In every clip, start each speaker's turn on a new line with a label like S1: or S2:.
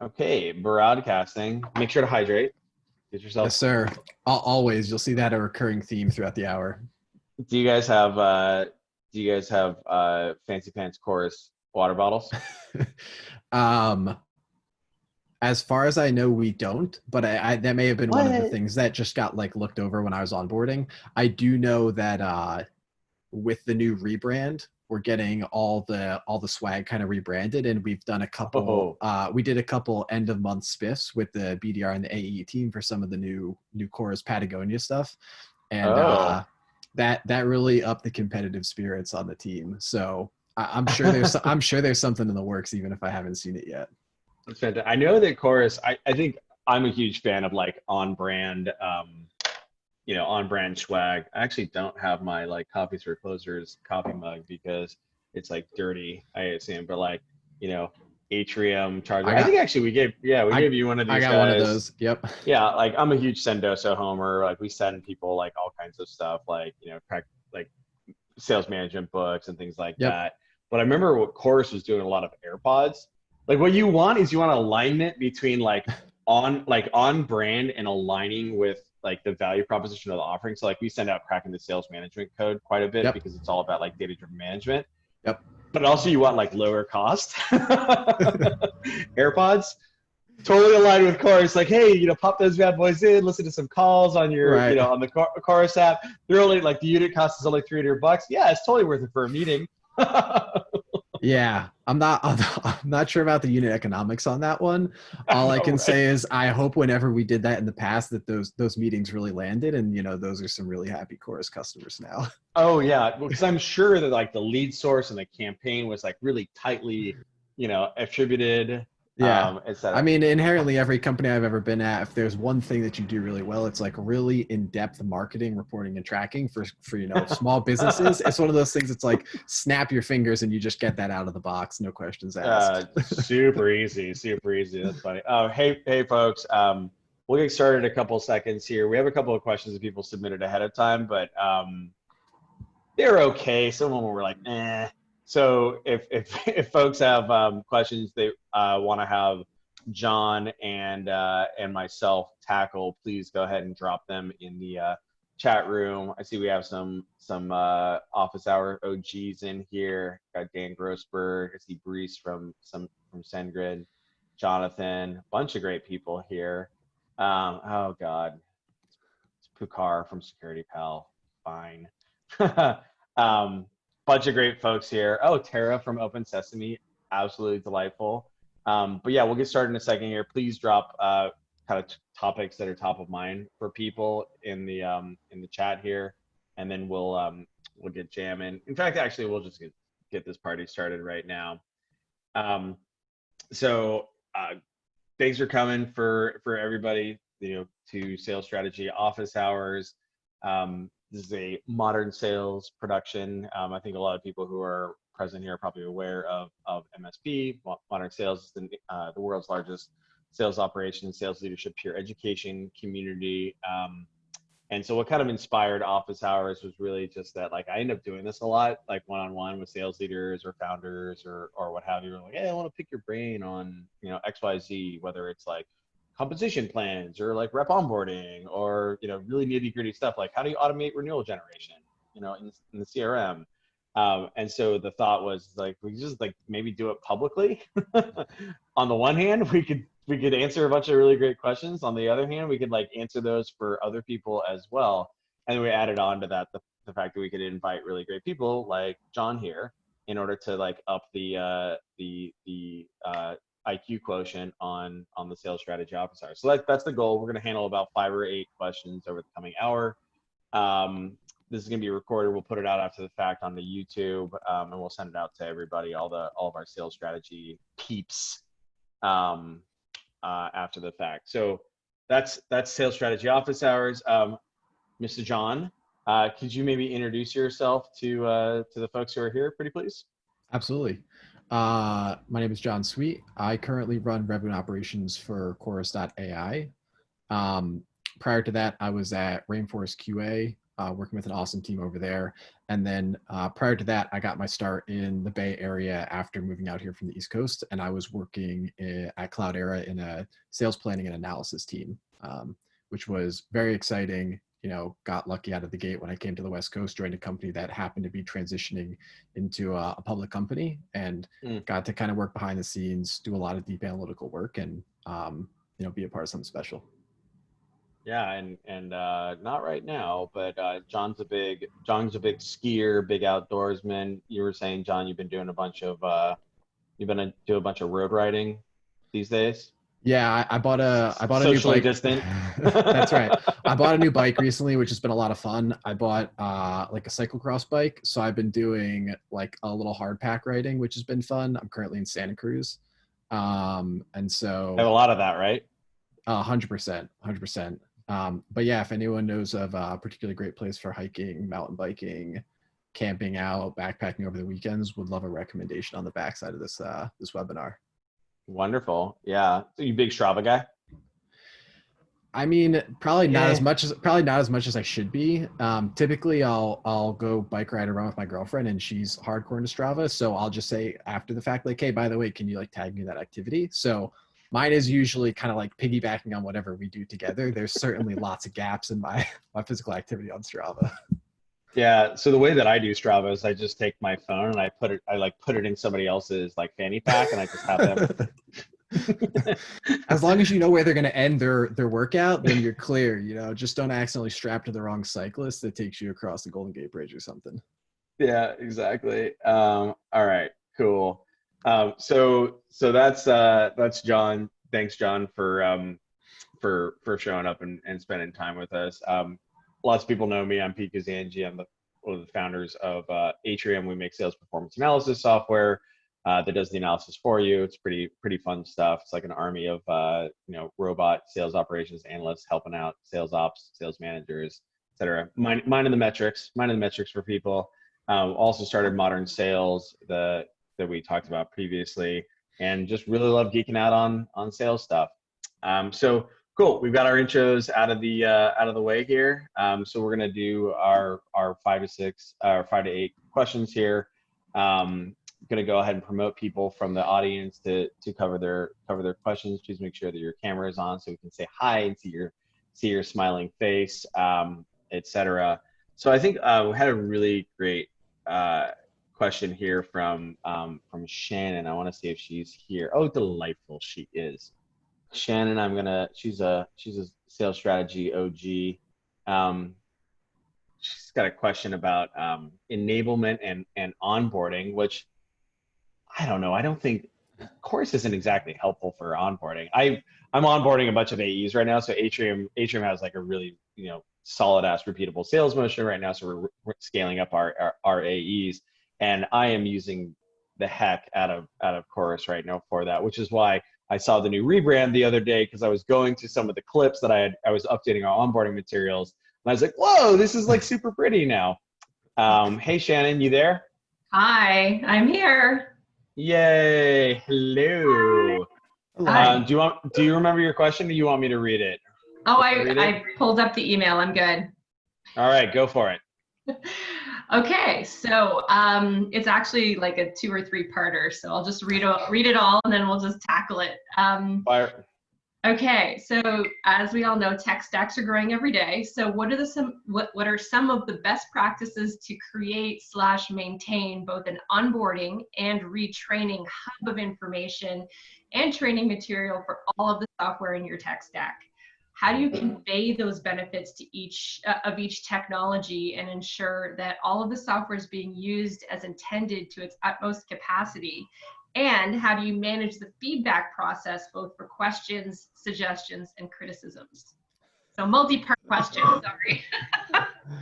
S1: Okay, broadcasting. Make sure to hydrate. Get yourself.
S2: Yes, sir. Always, you'll see that a recurring theme throughout the hour.
S1: Do you guys have fancy pants chorus water bottles?
S2: um, as far as I know, we don't, but that may have been one of the
S1: What?
S2: things that just got like looked over when I was onboarding. I do know that with the new rebrand, we're getting all the swag kind of rebranded, and we've done a couple.
S1: Oh,
S2: We did a couple end of month spiffs with the BDR and the AE team for some of the new Chorus Patagonia stuff, and
S1: oh.
S2: that really upped the competitive spirits on the team. So I'm sure there's something in the works, even if I haven't seen it yet.
S1: That's fantastic. I know that chorus. I think I'm a huge fan of like on brand, on brand swag. I actually don't have my like coffees for closers coffee mug because it's like dirty, I assume. But like, you know, Atrium charger.
S2: I
S1: I think
S2: got
S1: actually we
S2: I
S1: gave you one of
S2: I
S1: these
S2: got one of
S1: guys.
S2: those. Yep.
S1: Yeah, like I'm a huge Sendoso homer. Like we send people like all kinds of stuff, like like sales management books and things like
S2: Yep.
S1: that. But I remember what Chorus was doing a lot of AirPods. Like what you want is you want alignment between like on brand and aligning with like the value proposition of the offering. So like we send out cracking the sales management code quite a bit
S2: Yep.
S1: because it's all about like data driven management.
S2: Yep.
S1: But also you want like lower cost AirPods. Totally aligned with Chorus. Like, hey, pop those bad boys in, listen to some calls on your,
S2: Right.
S1: on the Chorus app. They're only like the unit cost is only $300. Yeah, it's totally worth it for a meeting.
S2: Yeah, I'm not sure about the unit economics on that one.
S1: I
S2: All I
S1: know,
S2: can
S1: right?
S2: say is I hope whenever we did that in the past that those meetings really landed, and those are some really happy Chorus customers now.
S1: Oh yeah, because I'm sure that like the lead source and the campaign was like really tightly, attributed,
S2: Yeah.
S1: et
S2: I
S1: cetera.
S2: mean, inherently, every company I've ever been at, if there's one thing that you do really well, it's like really in-depth marketing, reporting, and tracking for small businesses. It's one of those things. It's like snap your fingers and you just get that out of the box, no questions asked.
S1: Super easy, super easy. That's funny. Oh, hey, folks. We'll get started in a couple seconds here. We have a couple of questions that people submitted ahead of time, but they're okay. Some of them were like, eh. So if folks have questions they want to have John and myself tackle, please go ahead and drop them in the chat room. I see we have some office hour OGs in here. Got Dan Grossberg. I see Brees from SendGrid, Jonathan, bunch of great people here. Oh God, it's Pukar from Security Pal. Fine. um, Bunch of great folks here. Oh, Tara from Open Sesame, absolutely delightful. But yeah, we'll get started in a second here. Please drop kind of topics that are top of mind for people in the chat here, and then we'll get jamming. In fact, actually, we'll just get this party started right now. Um, so thanks for coming for everybody, to Sales Strategy Office Hours. This is a modern sales production. I think a lot of people who are present here are probably aware of MSP. Modern Sales is the world's largest sales operation, sales leadership, peer education community. And so what kind of inspired Office Hours was really just that, like, I end up doing this a lot, like one-on-one with sales leaders or founders or what have you. Like, hey, I want to pick your brain on, XYZ, whether it's like compensation plans or like rep onboarding or, really nitty gritty stuff. Like how do you automate renewal generation, in the CRM? And so the thought was like, we just like maybe do it publicly. On the one hand, we could answer a bunch of really great questions. On the other hand, we could like answer those for other people as well. And then we added on to that the fact that we could invite really great people like John here in order to like up the IQ quotient on the sales strategy officer. So that's the goal. We're going to handle about 5 or 8 questions over the coming hour. This is going to be recorded. We'll put it out after the fact on the YouTube, and we'll send it out to everybody, all of our sales strategy peeps, after the fact. So that's sales strategy office hours. Mr. John, could you maybe introduce yourself to the folks who are here, pretty please?
S2: Absolutely. My name is John Sweet. I currently run revenue operations for Chorus.ai. Prior to that, I was at Rainforest QA, working with an awesome team over there. And then prior to that, I got my start in the Bay Area after moving out here from the East Coast. And I was working at Cloudera in a sales planning and analysis team, which was very exciting. You know, got lucky out of the gate when I came to the West Coast, joined a company that happened to be transitioning into a public company, and got to kind of work behind the scenes, do a lot of deep analytical work, and you know, be a part of something special.
S1: Yeah, and not right now, but John's a big skier, big outdoorsman. You were saying, John, you've been doing a bunch of road riding these days.
S2: Yeah, I bought a new
S1: Socially
S2: bike.
S1: distant.
S2: That's right. I bought a new bike recently, which has been a lot of fun. I bought like a cyclocross bike, so I've been doing like a little hard pack riding, which has been fun. I'm currently in Santa Cruz, and so
S1: I have a lot of that, right?
S2: 100%, 100%. But yeah, if anyone knows of a particularly great place for hiking, mountain biking, camping out, backpacking over the weekends, would love a recommendation on the backside of this this webinar.
S1: Wonderful. Yeah. So you big Strava guy?
S2: I mean, probably not as much as I should be. Typically, I'll go bike ride around with my girlfriend, and she's hardcore into Strava. So I'll just say after the fact, like, hey, by the way, can you like tag me that activity? So mine is usually kind of like piggybacking on whatever we do together. There's certainly lots of gaps in my physical activity on Strava.
S1: Yeah. So the way that I do Strava is I just take my phone and I put it in somebody else's like fanny pack, and I just have them.
S2: As long as you know where they're going to end their workout, then you're clear. You know, just don't accidentally strap to the wrong cyclist that takes you across the Golden Gate Bridge or something.
S1: Yeah, exactly. All right, cool. So that's John. Thanks, John, for showing up and spending time with us. Lots of people know me. I'm Pete Kazanji. I'm one of the founders of Atrium. We make sales performance analysis software that does the analysis for you. It's pretty fun stuff. It's like an army of robot sales operations analysts helping out sales ops, sales managers, etc. Minding the metrics for people. Also started Modern Sales that we talked about previously, and just really love geeking out on sales stuff. So cool. We've got our intros out of the way here. So we're gonna do our 5 to 8 questions here. Going to go ahead and promote people from the audience to cover their questions. Please make sure that your camera is on so we can say hi and see your smiling face, etc. So I think we had a really great question here from Shannon. I want to see if she's here. Oh, delightful she is. Shannon, she's a sales strategy OG. She's got a question about enablement and onboarding, which I don't know. I don't think Chorus isn't exactly helpful for onboarding. I'm onboarding a bunch of AEs right now. So Atrium has like a really, solid ass repeatable sales motion right now. So we're scaling up our AEs, and I am using the heck out of Chorus right now for that, which is why I saw the new rebrand the other day, because I was going to some of the clips that I was updating our onboarding materials, and I was like, whoa, this is like super pretty now. Hey Shannon, you there?
S3: Hi, I'm here.
S1: Yay! Hello. Do you remember your question, or do you want me to read it?
S3: Oh, I pulled up the email. I'm good.
S1: All right, go for it.
S3: Okay, so it's actually like a 2 or 3 parter. So I'll just read it all, and then we'll just tackle it.
S1: Fire.
S3: Okay, so as we all know, tech stacks are growing every day. So what are some of the best practices to create/maintain both an onboarding and retraining hub of information and training material for all of the software in your tech stack? How do you convey those benefits to each technology and ensure that all of the software is being used as intended to its utmost capacity? And how do you manage the feedback process, both for questions, suggestions, and criticisms? So multi-part question, sorry.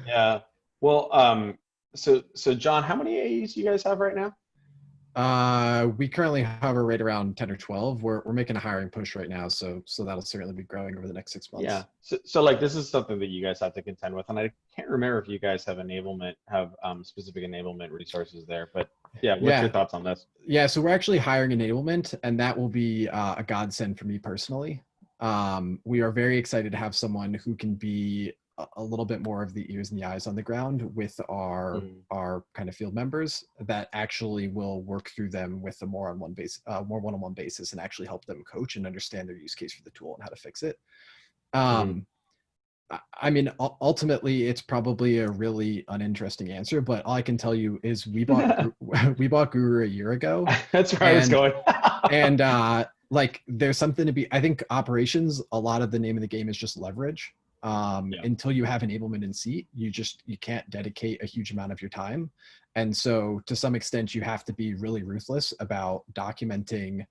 S1: Yeah. Well, so John, how many AEs do you guys have right now?
S2: We currently hover right around 10 or 12. We're making a hiring push right now, so that'll certainly be growing over the next 6 months.
S1: Yeah. So like this is something that you guys have to contend with, and I can't remember if you guys have specific enablement resources there, but yeah, what's your thoughts on this?
S2: Yeah, so we're actually hiring enablement, and that will be a godsend for me personally. We are very excited to have someone who can be a little bit more of the ears and the eyes on the ground with our kind of field members that actually will work through them with a more one-on-one basis and actually help them coach and understand their use case for the tool and how to fix it. I mean, ultimately, it's probably a really uninteresting answer, but all I can tell you is we bought Guru a year ago.
S1: That's where I was going.
S2: And like, there's something to be. I think operations, a lot of the name of the game is just leverage. Until you have enablement in seat, you can't dedicate a huge amount of your time, and so to some extent, you have to be really ruthless about documenting.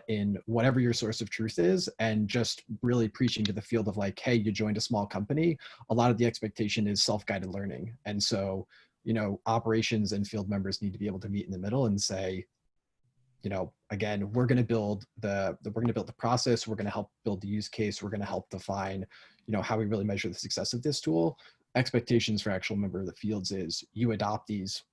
S2: In whatever your source of truth is, and just really preaching to the field of like, hey, you joined a small company. A lot of the expectation is self-guided learning. And so, operations and field members need to be able to meet in the middle and say, again, we're going to build the process. We're going to help build the use case. We're going to help define, how we really measure the success of this tool. Expectations for actual member of the fields is you adopt these,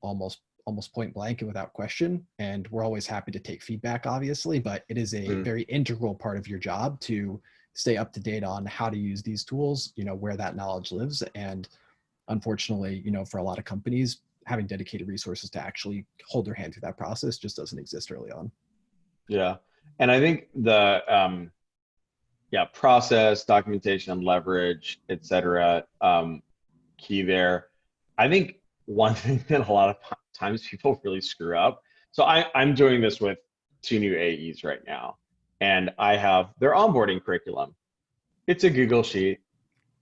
S2: almost point blank and without question. And we're always happy to take feedback, obviously, but it is a very integral part of your job to stay up to date on how to use these tools, where that knowledge lives. And unfortunately, for a lot of companies, having dedicated resources to actually hold their hand through that process just doesn't exist early on.
S1: Yeah. And I think the, process, documentation, leverage, et cetera, key there. I think one thing that a lot of times people really screw up. So I'm doing this with 2 new AEs right now, and I have their onboarding curriculum. It's a Google sheet.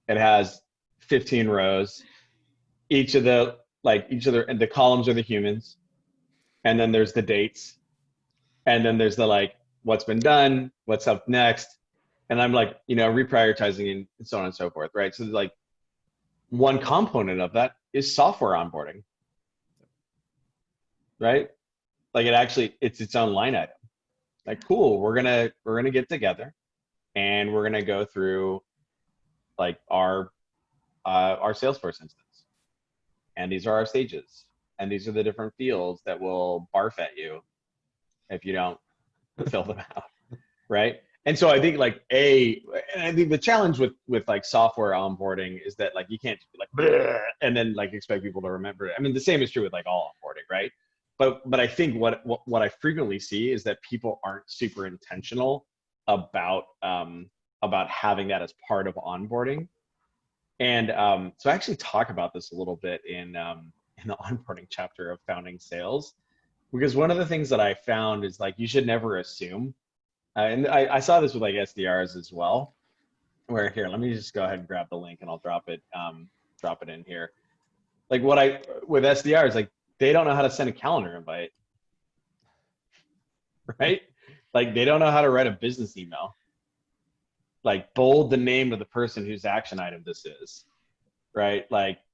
S1: It has 15 rows. Each of the columns are the humans, and then there's the dates, and then there's the what's been done, what's up next, and I'm reprioritizing and so on and so forth, right? So one component of that is software onboarding, right? It's its own line item. Cool, we're gonna get together and we're gonna go through our Salesforce instance, and these are our stages, and these are the different fields that will barf at you if you don't fill them out, right? And so I think and I think the challenge with software onboarding is that you can't just be bleh, and then expect people to remember it. I mean, the same is true with all onboarding, right? But I think what I frequently see is that people aren't super intentional about having that as part of onboarding. And so I actually talk about this a little bit in the onboarding chapter of Founding Sales, because one of the things that I found is you should never assume. And I saw this with SDRs as well, where here, let me just go ahead and grab the link and I'll drop it in here. With SDRs, they don't know how to send a calendar invite, right? They don't know how to write a business email. Bold the name of the person whose action item this is, right?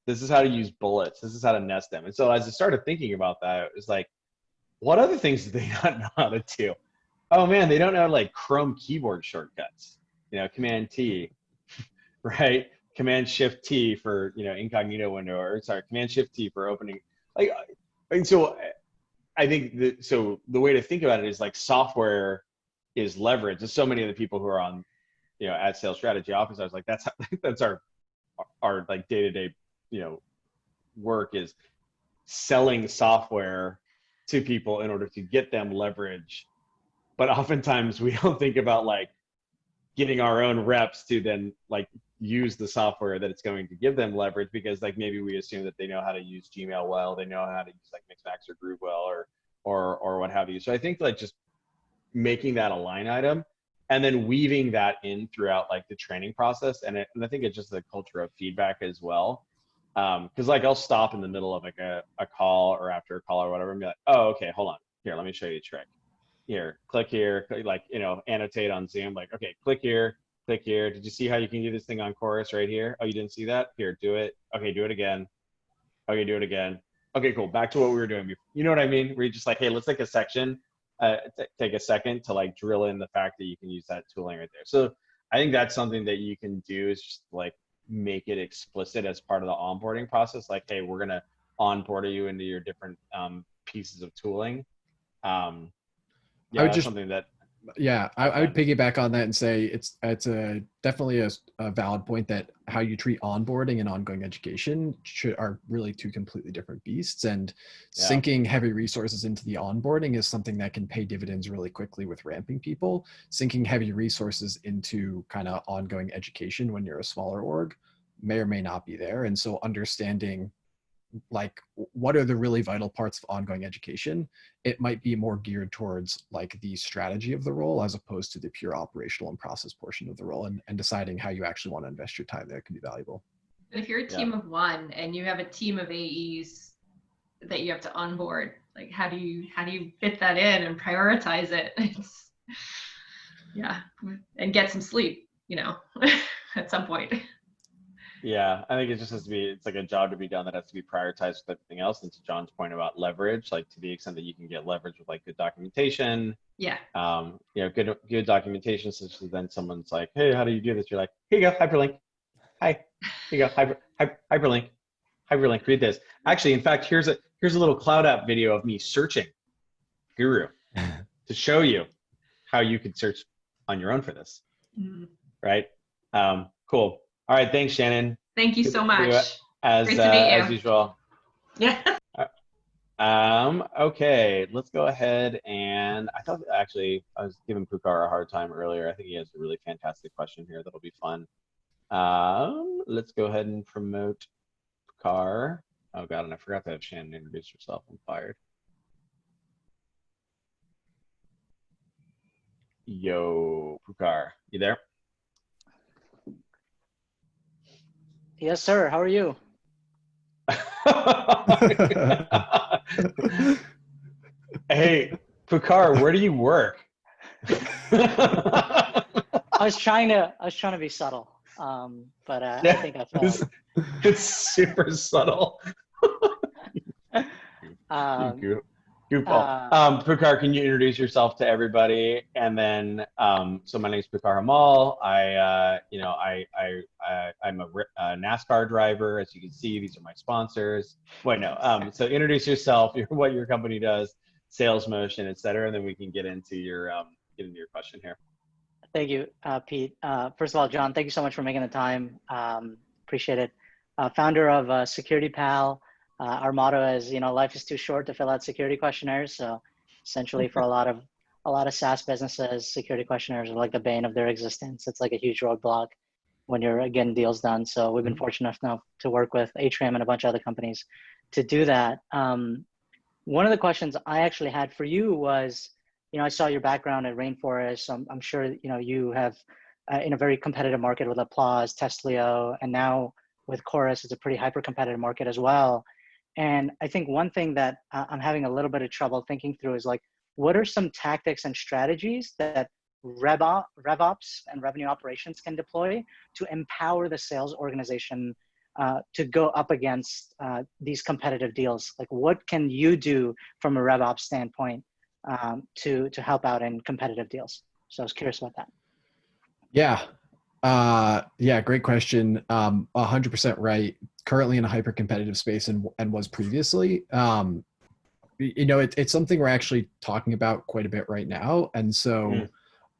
S1: This is how to use bullets. This is how to nest them. And so as I started thinking about that, it was what other things do they not know how to do? Oh man, they don't know Chrome keyboard shortcuts, Command T, right? Command Shift T for, incognito window, or sorry, Command Shift T for opening. And so I think the way to think about it is software is leverage. There's so many of the people who are on, at sales strategy office, I was that's our day-to-day, work is selling software to people in order to get them leverage. But oftentimes we don't think about getting our own reps to then use the software that it's going to give them leverage, because maybe we assume that they know how to use Gmail well, they know how to use Mixmax or Groove well, or what have you. So I think just making that a line item and then weaving that in throughout the training process, and I think it's just a culture of feedback as well. Because I'll stop in the middle of a call or after a call or whatever and be oh, okay, hold on, here, let me show you a trick. Here, click here, annotate on Zoom, okay, click here. Did you see how you can do this thing on Chorus right here? Oh, you didn't see that? Here, do it. Okay, do it again. Okay, do it again. Okay, cool. Back to what we were doing before. You know what I mean? Where you're just hey, let's take a section, take a second to drill in the fact that you can use that tooling right there. So I think that's something that you can do, is just make it explicit as part of the onboarding process. Hey, we're gonna onboard you into your different pieces of tooling. Yeah, that's something that
S2: Yeah, I would piggyback on that and say it's definitely a valid point that how you treat onboarding and ongoing education are really two completely different beasts. And
S1: Yeah.
S2: sinking heavy resources into the onboarding is something that can pay dividends really quickly with ramping people. Sinking heavy resources into kind of ongoing education when you're a smaller org may or may not be there. And so understanding like what are the really vital parts of ongoing education, it might be more geared towards like the strategy of the role as opposed to the pure operational and process portion of the role, and deciding how you actually want to invest your time there can be valuable.
S3: But if you're a team of one and you have a team of AEs that you have to onboard, like how do you fit that in and prioritize it? And get some sleep, at some point.
S1: Yeah, I think it just has to be, it's like a job to be done that has to be prioritized with everything else. And to John's point about leverage, like to the extent that you can get leverage with like good documentation.
S3: Yeah.
S1: Good documentation, such as then someone's like, hey, how do you do this? You're like, here you go, hyperlink. Hi, here you go, hyperlink. Hyperlink, read this. Actually, in fact, here's a little cloud app video of me searching Guru to show you how you could search on your own for this. Right? Cool. All right, thanks, Shannon.
S3: Thank you so much.
S1: As usual.
S3: Yeah.
S1: Okay, let's go ahead and I thought actually I was giving Pukar a hard time earlier. I think he has a really fantastic question here that'll be fun. Let's go ahead and promote Pukar. Oh God, and I forgot to have Shannon introduce herself. I'm fired. Yo, Pukar, you there?
S4: Yes, sir. How are you?
S1: Hey, Pukar, where do you work?
S4: I was trying to be subtle, but I think I failed.
S1: It's super subtle. Goofball. Pukar, can you introduce yourself to everybody? And then, so my name is Pukar Hamal. I'm a NASCAR driver. As you can see, these are my sponsors. Wait, no. So introduce yourself, what your company does, sales motion, et cetera, and then we can get into your question here.
S4: Thank you, Pete. First of all, John, thank you so much for making the time. Appreciate it. Founder of SecurityPal. Our motto is, life is too short to fill out security questionnaires. So essentially for a lot of SaaS businesses, security questionnaires are like the bane of their existence. It's like a huge roadblock when you're getting deals done. So we've been fortunate enough to work with Atrium and a bunch of other companies to do that. One of the questions I actually had for you was, I saw your background at Rainforest. So I'm sure, you have in a very competitive market with Applause, Testlio, and now with Chorus, it's a pretty hyper competitive market as well. And I think one thing that I'm having a little bit of trouble thinking through is like, what are some tactics and strategies that Rev-Ops and revenue operations can deploy to empower the sales organization to go up against these competitive deals? Like, what can you do from a Rev-Ops standpoint to help out in competitive deals? So I was curious about that.
S2: Yeah, great question. 100% right. Currently in a hyper competitive space and was previously. It's something we're actually talking about quite a bit right now. And so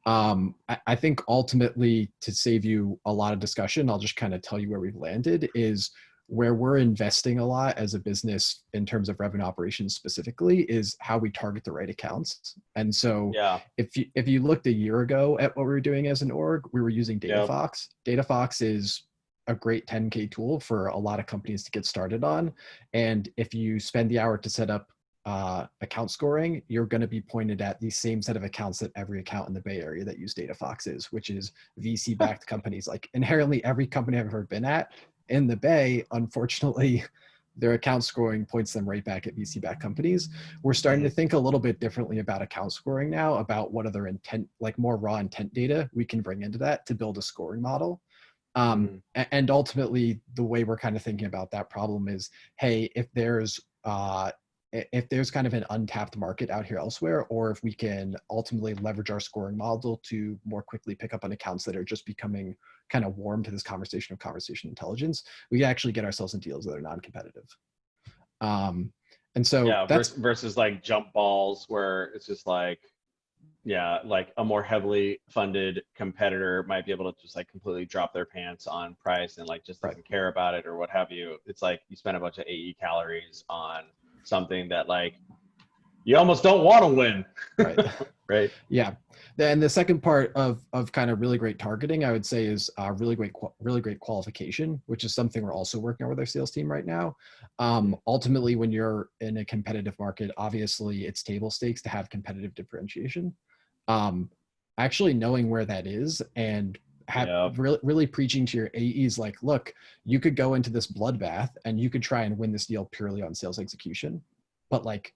S2: I think ultimately, to save you a lot of discussion, I'll just kind of tell you where we've landed is where we're investing a lot as a business in terms of revenue operations specifically is how we target the right accounts. And so if you looked a year ago at what we were doing as an org, we were using DataFox. DataFox is a great 10K tool for a lot of companies to get started on. And if you spend the hour to set up account scoring, you're going to be pointed at the same set of accounts that every account in the Bay Area that use DataFox is, which is VC-backed companies. Like inherently every company I've ever been at in the Bay, unfortunately, their account scoring points them right back at VC-backed companies. We're starting to think a little bit differently about account scoring now, about what other intent, like more raw intent data we can bring into that to build a scoring model. And ultimately, the way we're kind of thinking about that problem is, hey, if there's kind of an untapped market out here elsewhere, or if we can ultimately leverage our scoring model to more quickly pick up on accounts that are just becoming kind of warm to this conversation of conversation intelligence, we can actually get ourselves in deals that are non-competitive. And so
S1: that's versus like jump balls where it's just like, yeah, like a more heavily funded competitor might be able to just like completely drop their pants on price and like just doesn't care about it or what have you. It's like you spend a bunch of AE calories on something that like you almost don't want to win.
S2: Right.
S1: Right.
S2: Yeah. Then the second part of kind of really great targeting, I would say, is really great qualification, which is something we're also working on with our sales team right now. Ultimately, when you're in a competitive market, obviously it's table stakes to have competitive differentiation. Actually knowing where that is and really preaching to your AEs like, look, you could go into this bloodbath and you could try and win this deal purely on sales execution, but like,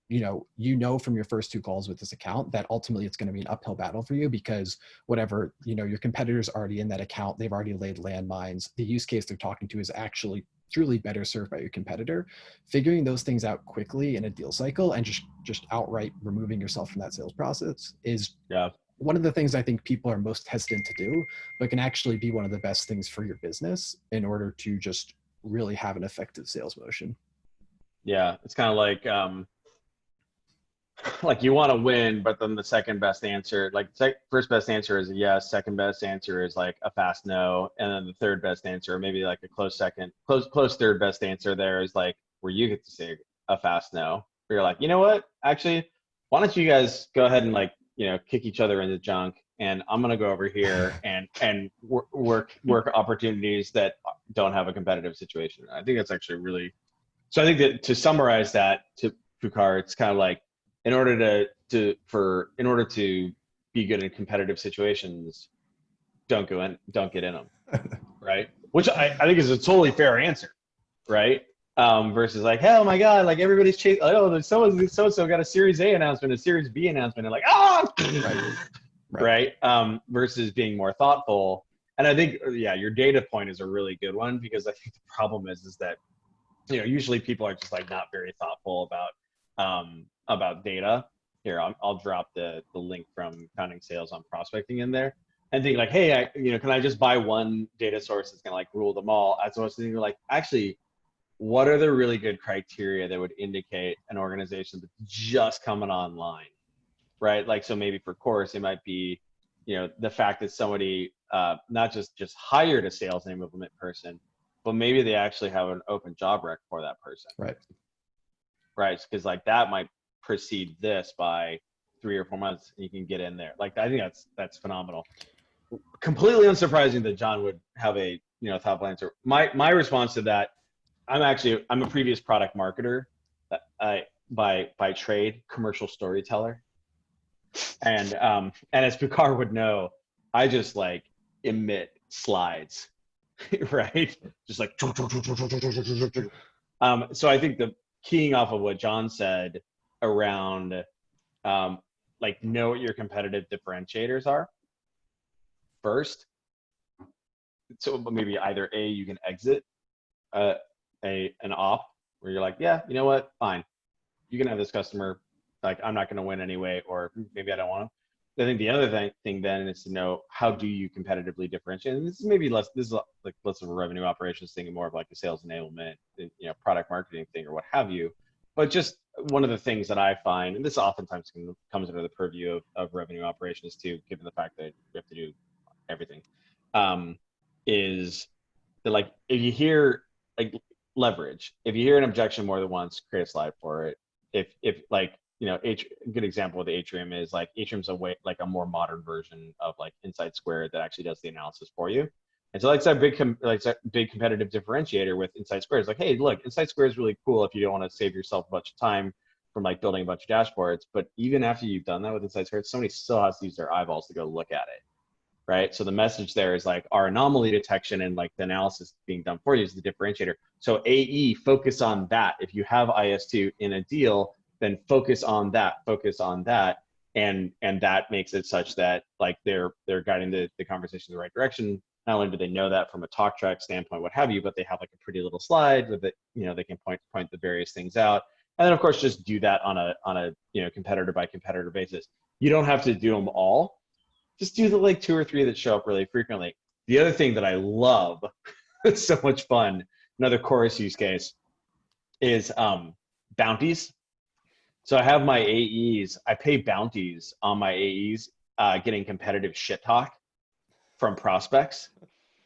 S2: you know from your first 2 calls with this account that ultimately it's going to be an uphill battle for you because whatever, your competitor's already in that account, they've already laid landmines. The use case they're talking to is actually truly better served by your competitor. Figuring those things out quickly in a deal cycle and just outright removing yourself from that sales process is one of the things I think people are most hesitant to do, but can actually be one of the best things for your business in order to just really have an effective sales motion.
S1: Yeah, it's kind of like you want to win, but then the second best answer, like first best answer is a yes, second best answer is like a fast no, and then the third best answer, maybe like a close third best answer there is like where you get to say a fast no. Where you're like, you know what? Actually, why don't you guys go ahead and like, kick each other in the junk, and I'm gonna go over here and work opportunities that don't have a competitive situation. I think that's actually really. So I think that to summarize that to Pucar, it's kind of like in order to be good in competitive situations, don't get in them, right? Which I think is a totally fair answer, right? Versus like, oh my God, like everybody's chasing. Oh, so got a Series A announcement, a Series B announcement, and like right. Versus being more thoughtful. And I think your data point is a really good one because I think the problem is that usually people are just like not very thoughtful about data. Here, I'll drop the link from Founding Sales on prospecting in there, and think like, hey, can I just buy one data source that's gonna like rule them all? As opposed to thinking like, actually, what are the really good criteria that would indicate an organization that's just coming online, right? Like, so maybe for Chorus, it might be, the fact that somebody not just hired a sales enablement person, but maybe they actually have an open job rec for that person. Right. Because like that might precede this by 3 or 4 months and you can get in there. Like, I think that's phenomenal. Completely unsurprising that John would have a, thoughtful answer. My response to that, I'm a previous product marketer, by trade, commercial storyteller. And as Pucar would know, I just like emit slides, right? Just like, so I think the keying off of what John said around, like, know what your competitive differentiators are first. So maybe either A, you can exit an op where you're like, yeah, you know what, fine, you can have this customer, like I'm not going to win anyway, or maybe I don't want to. I think the other thing then is to know, how do you competitively differentiate? And this is maybe less of a revenue operations thing and more of like a sales enablement, product marketing thing or what have you. But just one of the things that I find, and this oftentimes comes under the purview of revenue operations too, given the fact that we have to do everything, is that, like, if you hear like leverage, if you hear an objection more than once, create a slide for it. If like, a good example of the Atrium is like Atrium's a more modern version of like Insight Squared that actually does the analysis for you. And so like that big competitive differentiator with Insight Squared is like, hey, look, Insight Squared is really cool if you don't want to save yourself a bunch of time from like building a bunch of dashboards. But even after you've done that with Insight Squared, somebody still has to use their eyeballs to go look at it, right? So the message there is like our anomaly detection and like the analysis being done for you is the differentiator. So AE, focus on that. If you have IS2 in a deal, then focus on that, and that makes it such that like they're guiding the conversation in the right direction. Not only do they know that from a talk track standpoint, what have you, but they have like a pretty little slide with it, they can point the various things out. And then of course, just do that on a competitor by competitor basis. You don't have to do them all. Just do the like 2 or 3 that show up really frequently. The other thing that I love, it's so much fun, another Chorus use case is bounties. So I have my AEs. I pay bounties on my AEs getting competitive shit talk from prospects.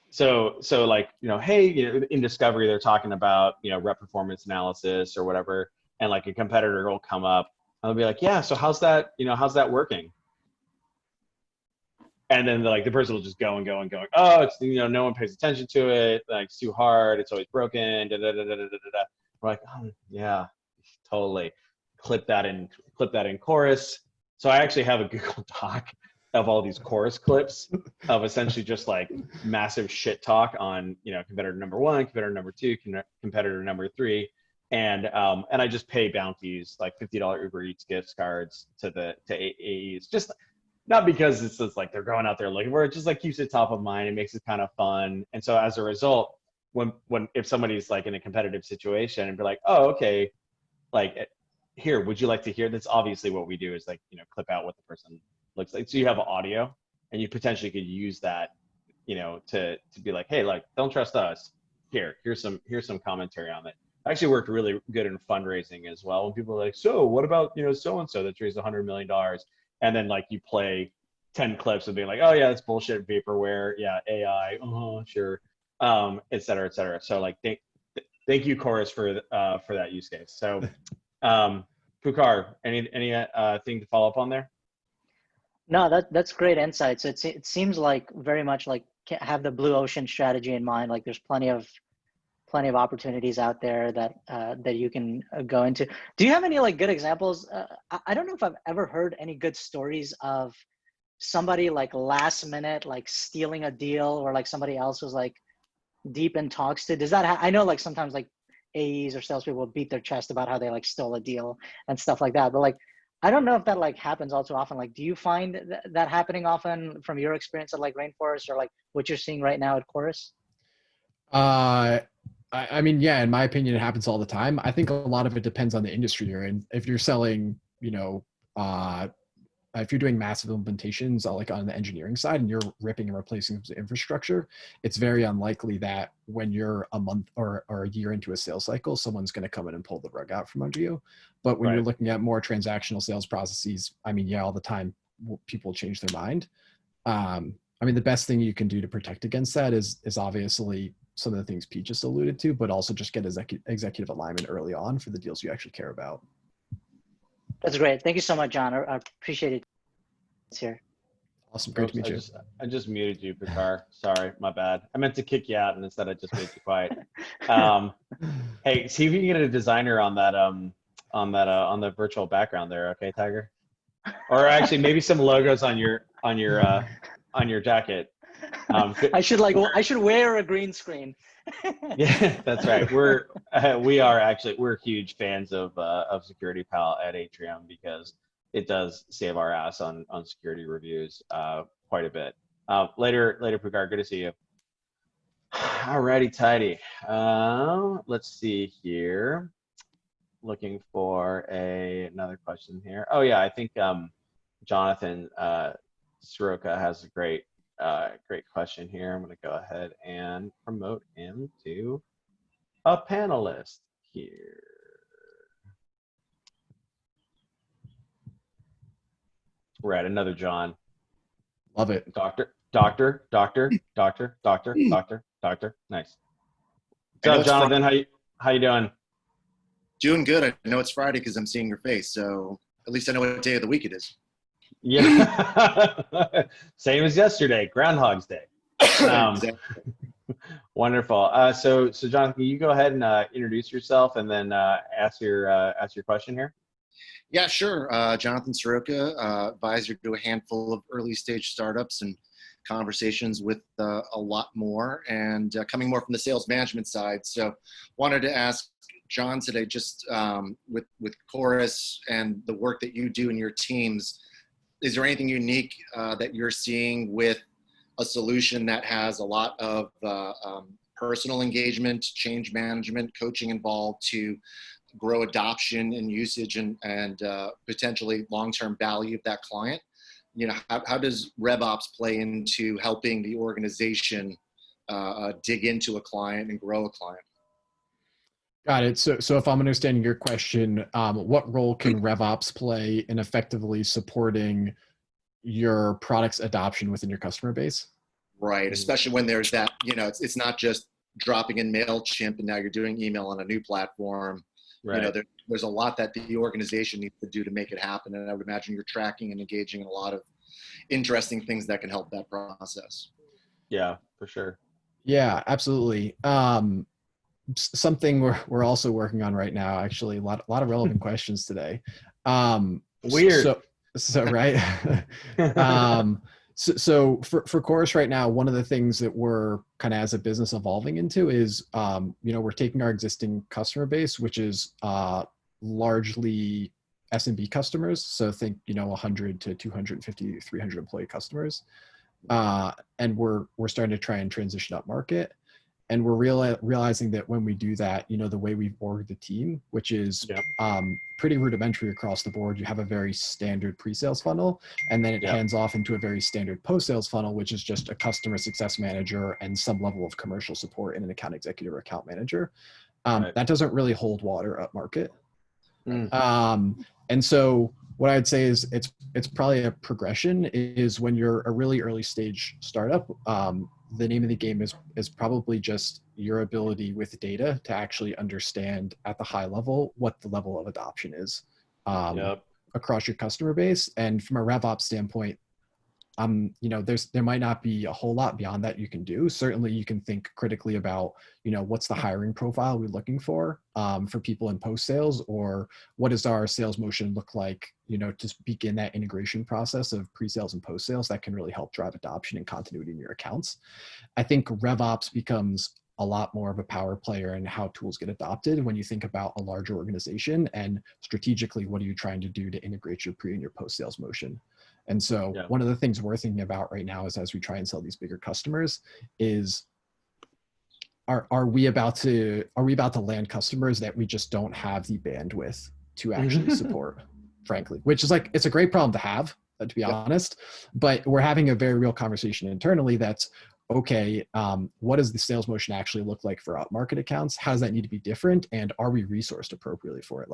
S1: So like, hey, in discovery, they're talking about, rep performance analysis or whatever. And like a competitor will come up and they'll be like, yeah, so how's that working? And then the person will just go and go and go. Oh, it's, no one pays attention to it. Like it's too hard. It's always broken. Da, da, da, da, da, da, da. We're like, oh, yeah, totally. Clip that in Chorus. So I actually have a Google Doc of all these Chorus clips of essentially just like massive shit talk on, competitor number 1, competitor number 2, competitor number 3. And I just pay bounties, like $50 Uber Eats gift cards to AEs. Just not because it's just like they're going out there looking for it, just like keeps it top of mind. It makes it kind of fun. And so as a result, if somebody's like in a competitive situation and be like, oh, okay, like here, would you like to hear? That's obviously what we do is like, clip out what the person looks like. So you have audio and you potentially could use that, to be like, hey, like, don't trust us. Here's some commentary on it. Actually worked really good in fundraising as well. When people are like, so what about, so-and-so that's raised $100 million. And then like you play 10 clips and be like, oh yeah, that's bullshit, vaporware. Yeah. AI. Sure. Et cetera, et cetera. So like, thank you, Chorus, for that use case. So, Pukar, any thing to follow up on there?
S4: No, that's great insights. It seems like very much like have the blue ocean strategy in mind. Like there's plenty of opportunities out there that you can go into. Do you have any like good examples? I don't know if I've ever heard any good stories of somebody like last minute like stealing a deal, or like somebody else was like deep in talks to. Does that I know like sometimes like AEs or salespeople will beat their chest about how they like stole a deal and stuff like that, but like I don't know if that like happens all too often. Like, do you find that happening often from your experience at like Rainforest, or like what you're seeing right now at Chorus?
S2: I mean, yeah, in my opinion, it happens all the time. I think a lot of it depends on the industry you're in. If you're selling, if you're doing massive implementations like on the engineering side and you're ripping and replacing the infrastructure, it's very unlikely that when you're a month or a year into a sales cycle, someone's going to come in and pull the rug out from under you. But when you're looking at more transactional sales processes, I mean, yeah, all the time people change their mind. I mean, the best thing you can do to protect against that is obviously some of the things Pete just alluded to, but also just get executive alignment early on for the deals you actually care about.
S4: That's great. Thank you so much, John. I appreciate it. It's here.
S2: Awesome. Great to meet you.
S1: I just muted you, Picard. Sorry, my bad. I meant to kick you out, and instead I just made you quiet. Hey, see if you can get a designer on the virtual background there, okay, Tiger? Or actually, maybe some logos on your jacket.
S4: I should wear a green screen.
S1: Yeah, that's right. We're huge fans of Security Pal at Atrium because it does save our ass on security reviews quite a bit. Later, Picard, good to see you. Alrighty, tidy. Let's see here. Looking for another question here. Oh yeah, I think Jonathan Soroka has a great question here. I'm going to go ahead and promote him to a panelist here. Right, another John.
S2: Love it.
S1: Doctor. Nice. What's up, Jonathan? How you doing?
S5: Doing good. I know it's Friday because I'm seeing your face, so at least I know what day of the week it is.
S1: Yeah, same as yesterday, Groundhog's Day.
S5: Exactly.
S1: Wonderful. So Jonathan, can you go ahead and introduce yourself and then ask your question here?
S5: Yeah, sure. Jonathan Soroka, advisor to a handful of early stage startups and conversations with a lot more, and coming more from the sales management side. So wanted to ask John today, just with Chorus and the work that you do in your teams, is there anything unique that you're seeing with a solution that has a lot of personal engagement, change management, coaching involved to grow adoption and usage and potentially long-term value of that client? You know, how does Rev-Ops play into helping the organization dig into a client and grow a client?
S2: Got it. So if I'm understanding your question, what role can Rev-Ops play in effectively supporting your product's adoption within your customer base?
S5: Right, especially when there's that, it's not just dropping in MailChimp and now you're doing email on a new platform.
S1: Right.
S5: There's a lot that the organization needs to do to make it happen. And I would imagine you're tracking and engaging in a lot of interesting things that can help that process.
S1: Yeah, for sure.
S2: Yeah, absolutely. Something we're also working on right now, actually, a lot of relevant questions today.
S1: Weird.
S2: So right. So for Chorus right now, one of the things that we're kind of as a business evolving into is, we're taking our existing customer base, which is largely SMB customers. So think, 100 to 250, 300 employee customers. And we're starting to try and transition up market. And we're realizing that when we do that, the way we've orged the team, which is pretty rudimentary across the board, you have a very standard pre-sales funnel, and then it hands off into a very standard post-sales funnel, which is just a customer success manager and some level of commercial support and an account executive or account manager. That doesn't really hold water up market. And so what I'd say is it's probably a progression is when you're a really early stage startup, the name of the game is probably just your ability with data to actually understand at the high level what the level of adoption is across your customer base. And from a Rev-Ops standpoint, there might not be a whole lot beyond that you can do. Certainly you can think critically about, what's the hiring profile we're looking for people in post-sales, or what does our sales motion look like, to begin that integration process of pre-sales and post-sales that can really help drive adoption and continuity in your accounts. I think Rev-Ops becomes a lot more of a power player in how tools get adopted when you think about a larger organization and strategically, what are you trying to do to integrate your pre and your post-sales motion? And so one of the things we're thinking about right now is as we try and sell these bigger customers is, are we about to land customers that we just don't have the bandwidth to actually support, frankly, which is it's a great problem to have, to be honest, but we're having a very real conversation internally that's, okay, what does the sales motion actually look like for upmarket accounts? How does that need to be different? And are we resourced appropriately for it?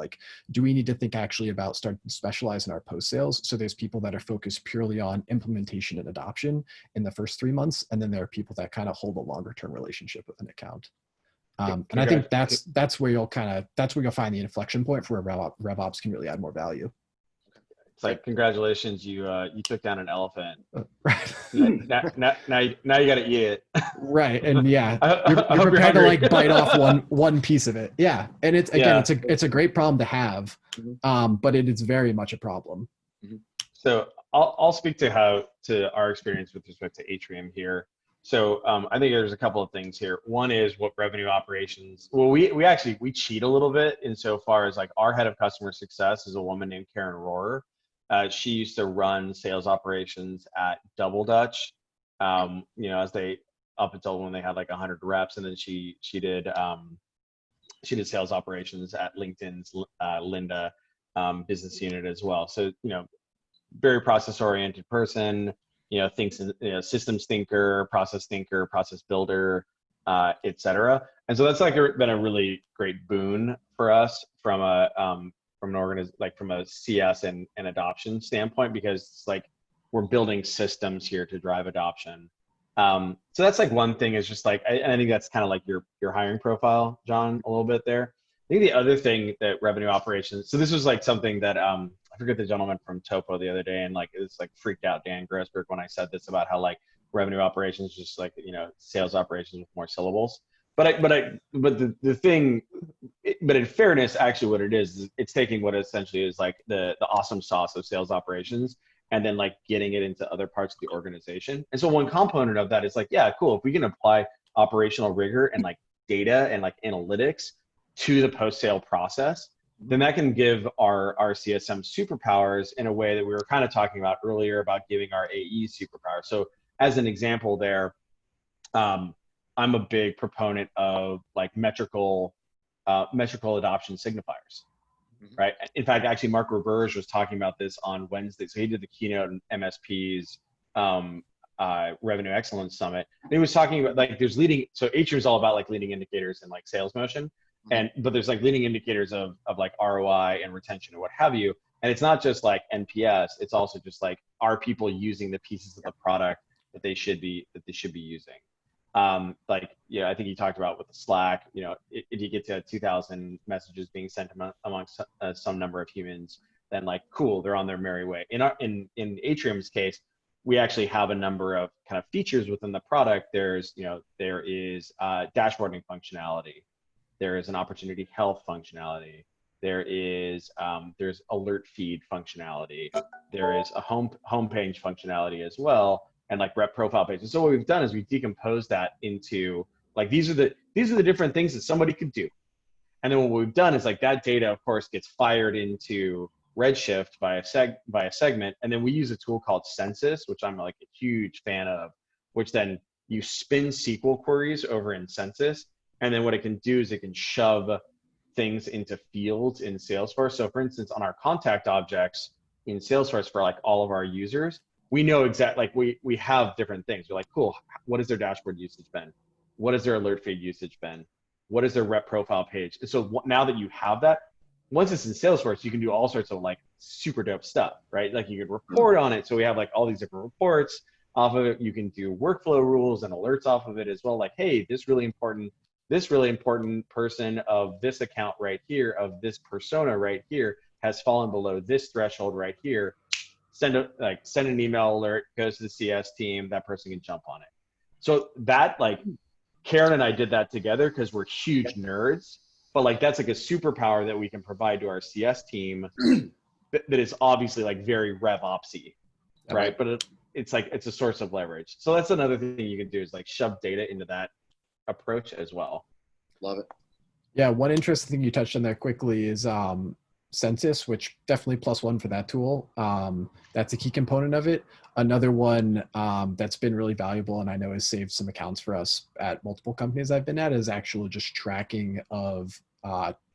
S2: Do we need to think actually about starting to specialize in our post sales? So there's people that are focused purely on implementation and adoption in the first 3 months. And then there are people that kind of hold a longer term relationship with an account. And I think that's where you'll find the inflection point for where Rev-Ops can really add more value.
S1: It's congratulations, you took down an elephant.
S2: Right.
S1: now you got to eat it.
S2: Right, and you're prepared to bite off one piece of it. Yeah, and it's a great problem to have, but it is very much a problem.
S1: So I'll speak to our experience with respect to Atrium here. So I think there's a couple of things here. One is what revenue operations. Well, we cheat a little bit insofar as our head of customer success is a woman named Karen Rohrer. She used to run sales operations at Double Dutch, as they, up until when they had 100 reps, and then she did sales operations at LinkedIn's Linda business unit as well. So very process oriented person, thinks systems thinker, process builder, etc. And so that's been a really great boon for us from a CS and adoption standpoint, because it's we're building systems here to drive adoption. So that's one thing is just I think that's kind of your hiring profile, John, a little bit there. I think the other thing that revenue operations, so this was something that I forget the gentleman from Topo the other day, and it's freaked out Dan Grossberg when I said this about how revenue operations just sales operations with more syllables. But the thing, but in fairness, actually what it is it's taking what essentially is the awesome sauce of sales operations and then getting it into other parts of the organization. And so one component of that is yeah, cool. If we can apply operational rigor and data and analytics to the post-sale process, then that can give our CSM superpowers in a way that we were kind of talking about earlier about giving our AEs superpowers. So as an example there, I'm a big proponent of metrical adoption signifiers, right? In fact, actually, Mark Roberge was talking about this on Wednesday. So he did the keynote in MSP's Revenue Excellence Summit. And he was talking about there's so Atrium is all about leading indicators and sales motion. but there's like leading indicators of like ROI and retention and what have you. And it's not just like NPS, it's also just like, are people using the pieces of the product that they should be using? Like, yeah, I think you talked about with the Slack, you know, if you get to 2,000 messages being sent amongst some number of humans, then like, cool, they're on their merry way. In Atrium's case, we actually have a number of kind of features within the product. There is dashboarding functionality. There is an opportunity health functionality. There's alert feed functionality. There is a homepage functionality as well, and like rep profile pages. So what we've done is we decompose that into like, these are the different things that somebody could do. And then what we've done is like, that data, of course, gets fired into Redshift by a segment, and then we use a tool called Census, which I'm like a huge fan of, which then you spin SQL queries over in Census, and then what it can do is it can shove things into fields in Salesforce. So for instance, on our contact objects in Salesforce for like all of our users, we know exactly, like we have different things. We're like, cool, what has their dashboard usage been? What has their alert feed usage been? What is their rep profile page? And so now that you have that, once it's in Salesforce, you can do all sorts of like super dope stuff, right? Like you can report on it. So we have like all these different reports off of it. You can do workflow rules and alerts off of it as well. Like, hey, this really important person of this account right here, of this persona right here, has fallen below this threshold right here. Send an email alert, goes to the CS team, that person can jump on it. So that, like, Karen and I did that together because we're huge nerds, but like that's like a superpower that we can provide to our CS team that is obviously like very Rev-Ops-y, right? But it's like, it's a source of leverage. So that's another thing you can do, is like shove data into that approach as well.
S5: Love it.
S2: Yeah, one interesting thing you touched on there quickly is Census, which definitely +1 for that tool. That's a key component of it. Another one that's been really valuable, and I know has saved some accounts for us at multiple companies I've been at, is actual just tracking of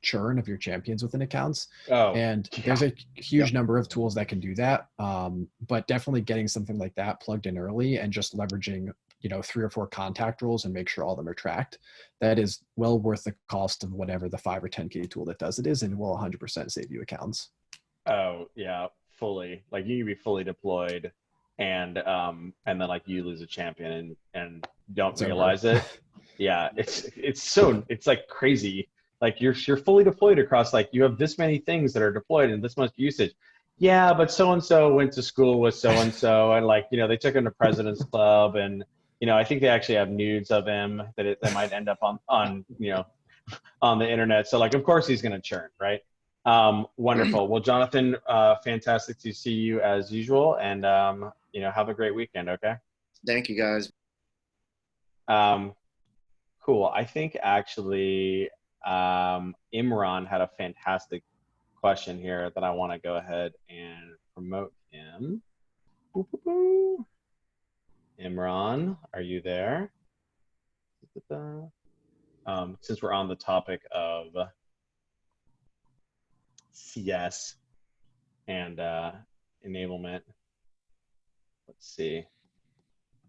S2: churn of your champions within accounts. And there's a huge number of tools that can do that, but definitely getting something like that plugged in early and just leveraging 3 or 4 contact roles and make sure all of them are tracked, that is well worth the cost of whatever the 5 or 10K tool that does it is, and will 100% save you accounts.
S1: Oh yeah, fully. Like you can be fully deployed, and then like you lose a champion and don't realize it. Yeah, it's like crazy. Like you're fully deployed across, like you have this many things that are deployed and this much usage. Yeah, but so and so went to school with so and so, and like they took him to President's Club, and I think they actually have nudes of him that might end up on on the internet. So like, of course he's gonna churn, right? Wonderful. Well, Jonathan, fantastic to see you as usual, and have a great weekend. Okay.
S5: Thank you, guys.
S1: Cool. I think actually Imran had a fantastic question here that I want to go ahead and promote him. Imran, are you there? Since we're on the topic of CS and enablement, let's see.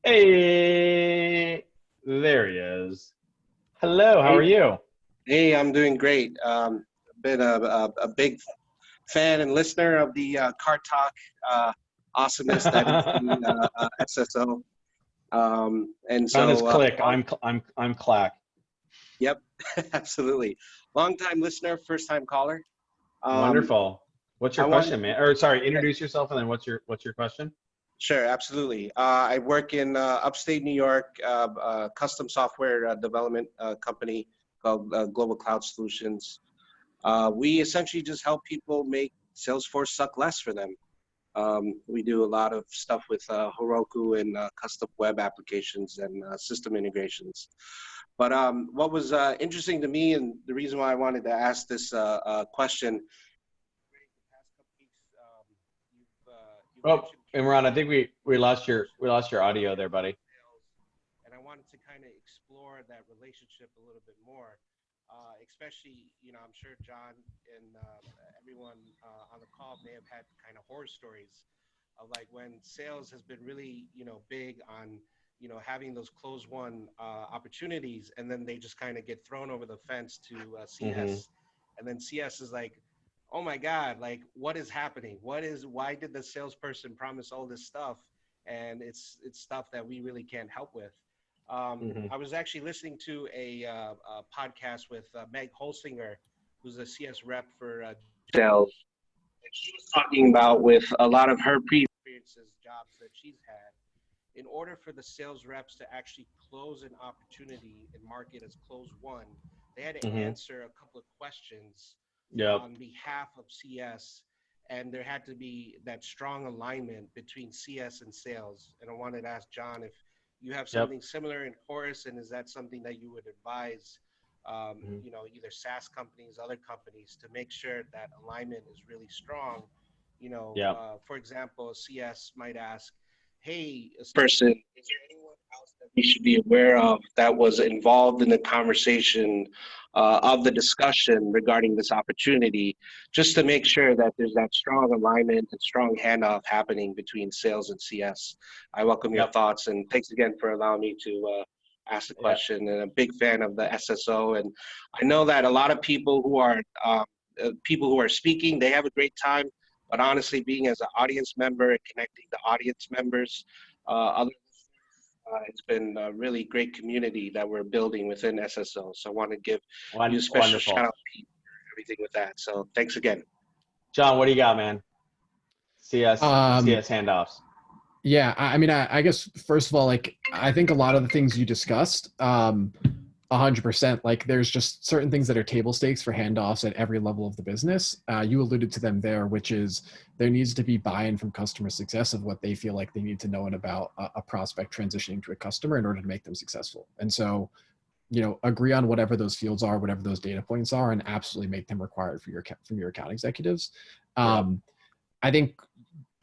S1: Hey, there he is. Hello, how are you?
S6: Hey, I'm doing great. Been a big fan and listener of the Car Talk awesomeness that is the SSO. And so
S1: Mine is Click. I'm Clack.
S6: Yep, absolutely. Long time listener, first time caller.
S1: Wonderful. What's your question, man? Or sorry, introduce yourself and then what's your question?
S6: Sure, absolutely. I work in upstate New York, custom software development company called Global Cloud Solutions. We essentially just help people make Salesforce suck less for them. We do a lot of stuff with Heroku and custom web applications and system integrations. But what was interesting to me, and the reason why I wanted to ask this question.
S1: Imran, I think we lost your audio there, buddy.
S6: And I wanted to kind of explore that relationship a little bit more, especially, I'm sure John and everyone on the call may have had kind of horror stories of like when sales has been really, big on having those close won opportunities, and then they just kind of get thrown over the fence to CS, and then CS is like, oh my God, like what is happening? Why did the salesperson promise all this stuff, and it's stuff that we really can't help with. I was actually listening to a podcast with Meg Holsinger, who's a CS rep for sales, and she was talking about with a lot of her previous experiences, jobs that she's had, in order for the sales reps to actually close an opportunity and mark it as close won, they had to answer a couple of questions on behalf of CS, and there had to be that strong alignment between CS and sales. And I wanted to ask John if you have something similar in Chorus, and is that something that you would advise, either SaaS companies, other companies, to make sure that alignment is really strong? For example, CS might ask, hey, person, is there anyone else that we should be aware of that was involved in the conversation of the discussion regarding this opportunity, just to make sure that there's that strong alignment and strong handoff happening between sales and CS. I welcome your thoughts, and thanks again for allowing me to ask the question. And I'm a big fan of the SSO, and I know that a lot of people who are speaking, they have a great time. But honestly, being as an audience member and connecting the audience members, it's been a really great community that we're building within SSO. So I want to give you a special shout out, Pete, for everything with that. So thanks again.
S1: John, what do you got, man? CS handoffs.
S2: Yeah, I mean, I guess first of all, like I think a lot of the things you discussed, 100%. Like there's just certain things that are table stakes for handoffs at every level of the business. You alluded to them there, which is there needs to be buy-in from customer success of what they feel like they need to know about a prospect transitioning to a customer in order to make them successful. And so, agree on whatever those fields are, whatever those data points are, and absolutely make them required from your account executives. I think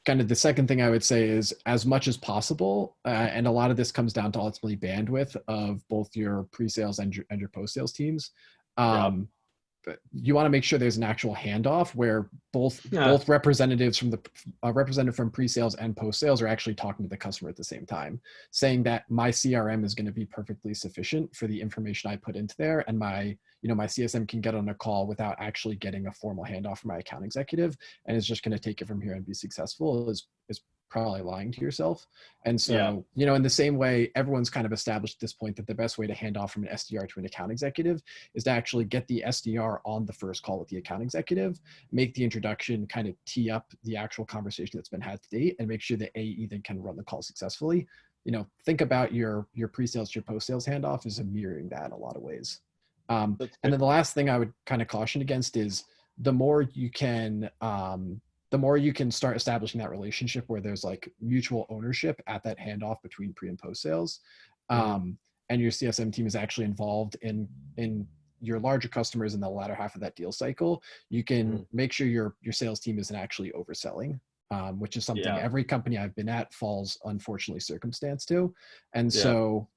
S2: kind of the second thing I would say is, as much as possible, and a lot of this comes down to ultimately bandwidth of both your pre-sales and your post-sales teams. But you want to make sure there's an actual handoff where both representatives from the representative from pre-sales and post-sales are actually talking to the customer at the same time, saying that my CRM is going to be perfectly sufficient for the information I put into there, and my CSM can get on a call without actually getting a formal handoff from my account executive, and is just going to take it from here and be successful is probably lying to yourself. And so, in the same way, everyone's kind of established at this point that the best way to hand off from an SDR to an account executive is to actually get the SDR on the first call with the account executive, make the introduction, kind of tee up the actual conversation that's been had to date, and make sure that AE then can run the call successfully. Think about your pre-sales to your post-sales handoff as mirroring that in a lot of ways. And then the last thing I would kind of caution against is the more you can start establishing that relationship where there's like mutual ownership at that handoff between pre and post sales, and your CSM team is actually involved in your larger customers in the latter half of that deal cycle, you can make sure your sales team isn't actually overselling, which is something every company I've been at falls unfortunately circumstance to. And so,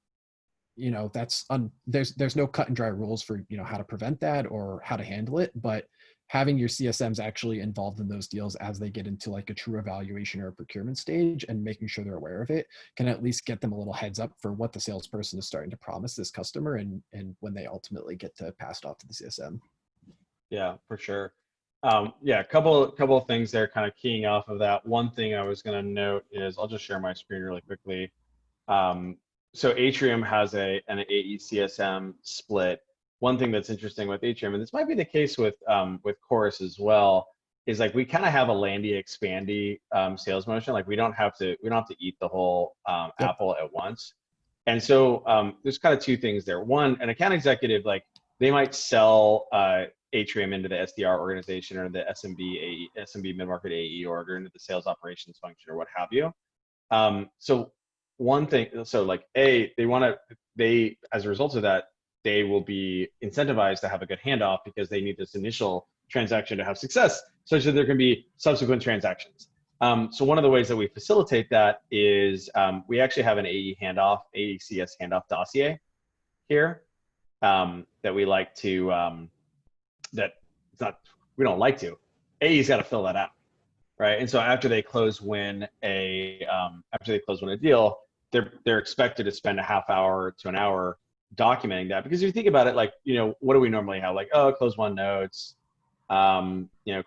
S2: that's there's no cut and dry rules for, how to prevent that or how to handle it, but having your CSMs actually involved in those deals as they get into like a true evaluation or a procurement stage and making sure they're aware of it can at least get them a little heads up for what the salesperson is starting to promise this customer and when they ultimately get to pass it off to the CSM. Yeah,
S1: for sure. A couple of things there kind of keying off of that. One thing I was going to note is, I'll just share my screen really quickly. So Atrium has an AE CSM split. One thing that's interesting with Atrium, and this might be the case with Chorus as well, is like we kind of have a landy expandy sales motion. Like we don't have to eat the whole apple at once. And so there's kind of two things there. One, an account executive, like they might sell Atrium into the SDR organization or the SMB mid-market AE org, or into the sales operations function or what have you. So one thing, so like as a result of that, they will be incentivized to have a good handoff because they need this initial transaction to have success, such that there can be subsequent transactions. So one of the ways that we facilitate that is we actually have an AECS handoff dossier here that we like to, we don't like to. AE's got to fill that out, right? And so after they close win a deal, they're expected to spend a half hour to an hour documenting that, because if you think about it, like, you know, what do we normally have? Like, oh, close one notes, you know,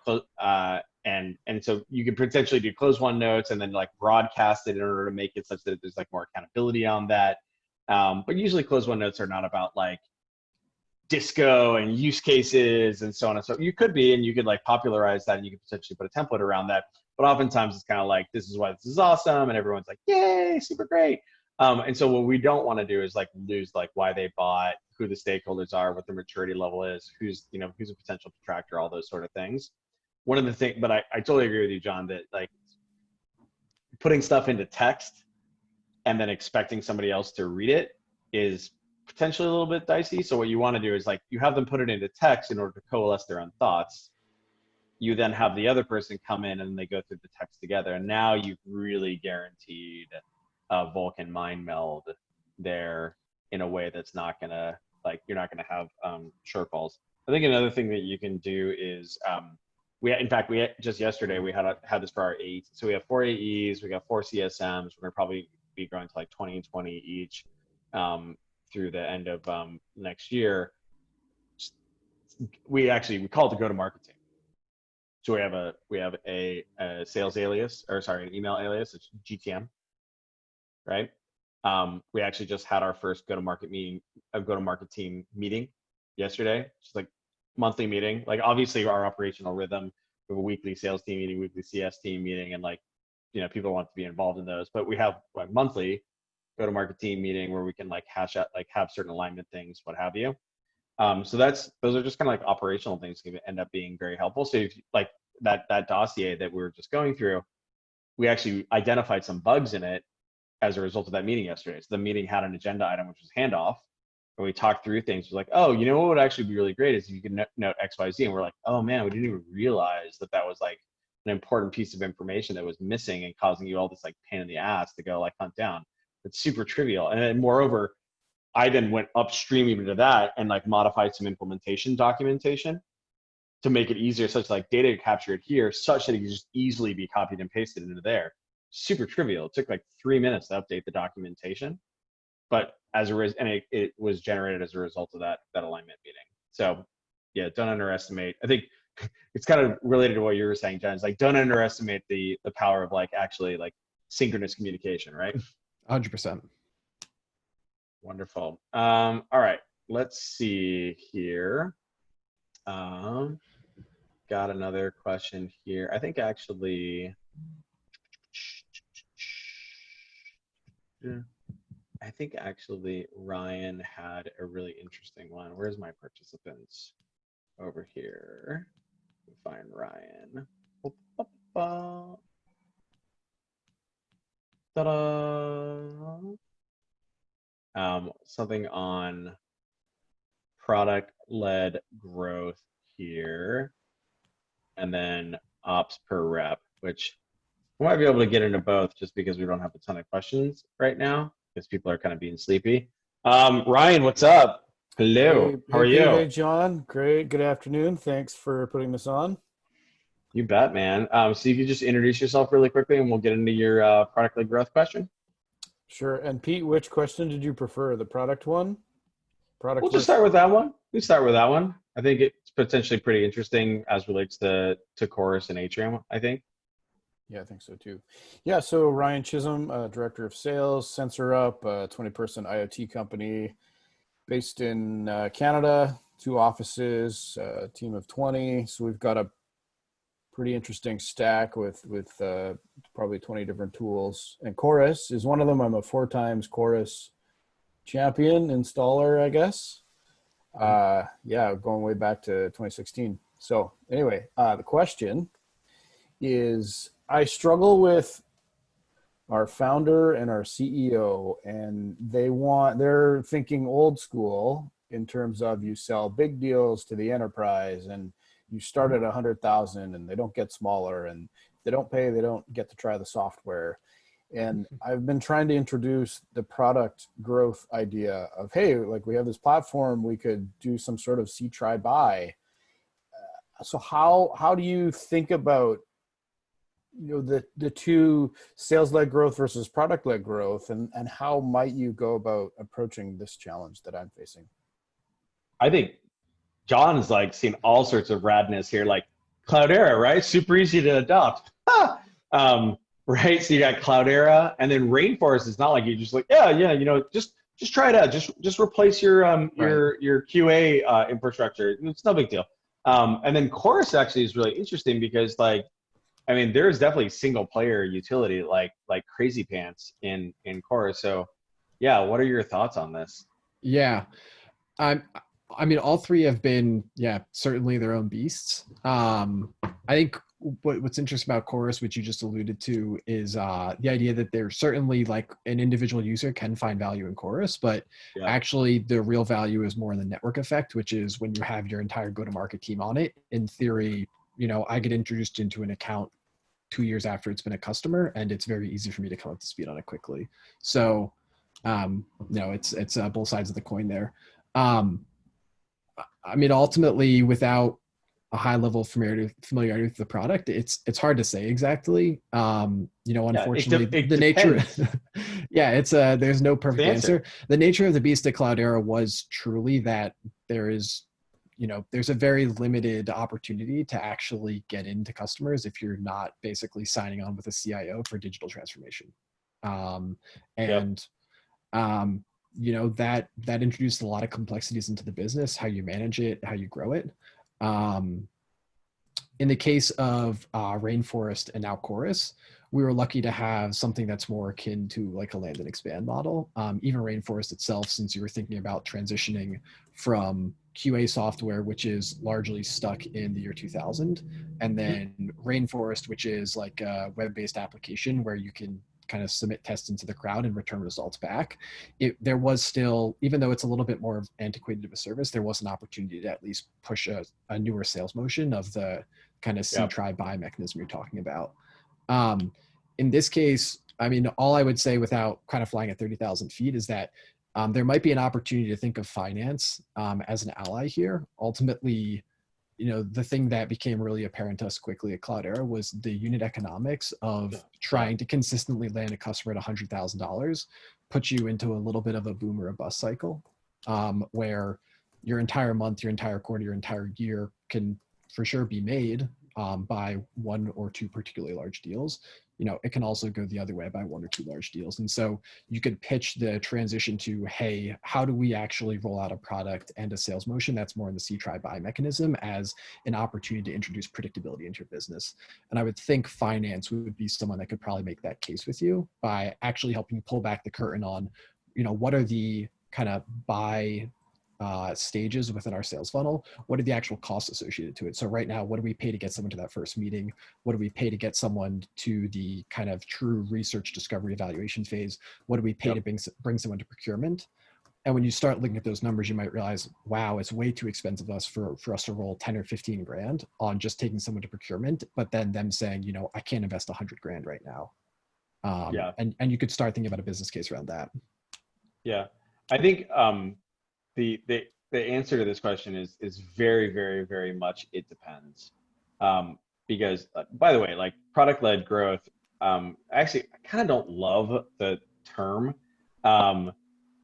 S1: and so you could potentially do close one notes and then like broadcast it in order to make it such that there's like more accountability on that. But usually close one notes are not about like disco and use cases and so on and so. You could be, and you could like popularize that, and you could potentially put a template around that. But oftentimes it's kind of like, this is why this is awesome, and everyone's like, yay, super great. And so what we don't want to do is like lose like why they bought, who the stakeholders are, what the maturity level is, who's, you know, who's a potential detractor, all those sort of things. One of the things, but I totally agree with you, John, that like putting stuff into text and then expecting somebody else to read it is potentially a little bit dicey. So what you want to do is like, you have them put it into text in order to coalesce their own thoughts. You then have the other person come in and they go through the text together. And now you've really guaranteed a Vulcan mind meld there in a way that's not gonna, like, you're not gonna have shortfalls. I think another thing that you can do is, in fact, just yesterday, we had this for our AEs. So we have 4 AEs, we got 4 CSMs. We're gonna probably be going to like 20 and 20 each through the end of next year. We call it the go-to-market team. So we have a sales alias, or sorry, an email alias. It's GTM, right? We actually just had our first go-to-market team meeting yesterday. Just like monthly meeting. Like obviously our operational rhythm, we have a weekly sales team meeting, weekly CS team meeting, and like, you know, people want to be involved in those. But we have like monthly go-to-market team meeting where we can like hash out, like have certain alignment things, what have you. So those are just kind of like operational things that can end up being very helpful. So if like that dossier that we were just going through, we actually identified some bugs in it as a result of that meeting yesterday. So the meeting had an agenda item, which was handoff, and we talked through things. We're like, oh, you know what would actually be really great is if you could note X, Y, Z. And we're like, oh man, we didn't even realize that was like an important piece of information that was missing and causing you all this like pain in the ass to go like hunt down. It's super trivial. And then moreover, I then went upstream even to that and like modified some implementation documentation to make it easier, such like data captured here, such that it can just easily be copied and pasted into there. Super trivial. It took like 3 minutes to update the documentation, but it was generated as a result of that alignment meeting. So yeah, don't underestimate. I think it's kind of related to what you were saying, Jen. It's like, don't underestimate the power of like actually like synchronous communication, right?
S2: 100%.
S1: Wonderful. All right, let's see here. Got another question here. I think actually, Ryan had a really interesting one. Where's my participants? Over here. Find Ryan. Ta-da! Something on product-led growth here, and then ops per rep, which we might be able to get into both just because we don't have a ton of questions right now because people are kind of being sleepy. Ryan, what's up? Hello. How are you?
S7: Hey, John. Great. Good afternoon. Thanks for putting this on.
S1: You bet, man. So you could just introduce yourself really quickly and we'll get into your product-led growth question.
S7: Sure. And Pete, which question did you prefer? The product one?
S1: We'll just start with that one. I think it's potentially pretty interesting as relates to Chorus and Atrium, I think.
S7: Yeah, I think so too. Yeah, so Ryan Chisholm, Director of Sales, SensorUp, a 20-person IoT company based in Canada, 2 offices, a team of 20. So we've got a pretty interesting stack with probably 20 different tools. And Chorus is one of them. I'm a 4 times Chorus champion installer, I guess. Yeah, going way back to 2016. So anyway, the question is, I struggle with our founder and our CEO, and they're thinking old school in terms of you sell big deals to the enterprise and you start at 100,000 and they don't get smaller, and they don't pay, they don't get to try the software. And I've been trying to introduce the product growth idea of, hey, like we have this platform, we could do some sort of see, try, buy. So how do you think about the two sales-led growth versus product-led growth, and how might you go about approaching this challenge that I'm facing?
S1: I think John's like seen all sorts of radness here, like Cloudera, right? Super easy to adopt. Right? So you got Cloudera, and then Rainforest is not like you just like, just try it out. Just replace your QA infrastructure. It's no big deal. And then Chorus actually is really interesting because like, I mean, there's definitely single player utility like crazy pants in Chorus. So yeah, what are your thoughts on this?
S2: Yeah. I mean, all three have been, certainly their own beasts. I think what's interesting about Chorus, which you just alluded to, is the idea that there's certainly like an individual user can find value in Chorus, but actually the real value is more in the network effect, which is when you have your entire go-to-market team on it. In theory, I get introduced into an account 2 years after it's been a customer, and it's very easy for me to come up to speed on it quickly. So, it's both sides of the coin there. I mean, ultimately, without a high level of familiarity with the product, it's hard to say exactly. Unfortunately,
S1: it
S2: the nature,
S1: depends.
S2: there's no perfect answer. The nature of the beast at Cloudera was truly that there's a very limited opportunity to actually get into customers if you're not basically signing on with a CIO for digital transformation. That introduced a lot of complexities into the business, how you manage it, how you grow it. In the case of Rainforest and now Chorus, we were lucky to have something that's more akin to like a land and expand model. Even Rainforest itself, since you were thinking about transitioning from QA software, which is largely stuck in the year 2000, and then Rainforest, which is like a web-based application where you can kind of submit tests into the crowd and return results back. There was still, even though it's a little bit more antiquated of a service, there was an opportunity to at least push a newer sales motion of the kind of see, try, buy mechanism you're talking about. In this case, I mean, all I would say without kind of flying at 30,000 feet is that there might be an opportunity to think of finance as an ally here. Ultimately, the thing that became really apparent to us quickly at Cloudera was the unit economics of trying to consistently land a customer at $100,000 puts you into a little bit of a boom or a bust cycle, where your entire month, your entire quarter, your entire year can for sure be made by one or two particularly large deals. It can also go the other way by one or two large deals. And so you could pitch the transition to, hey, how do we actually roll out a product and a sales motion that's more in the see, try, buy mechanism as an opportunity to introduce predictability into your business. And I would think finance would be someone that could probably make that case with you by actually helping pull back the curtain on, what are the kind of buy stages within our sales funnel. What are the actual costs associated to it? So right now, what do we pay to get someone to that first meeting? What do we pay to get someone to the kind of true research, discovery, evaluation phase? What do we pay to bring someone to procurement? And when you start looking at those numbers, you might realize, wow, it's way too expensive for us to roll 10 or 15 grand on just taking someone to procurement, but then them saying, I can't invest 100 grand right now. And you could start thinking about a business case around that.
S1: Yeah, I think the answer to this question is very, very, very much it depends. Because by the way, like product-led growth, actually I kind of don't love the term.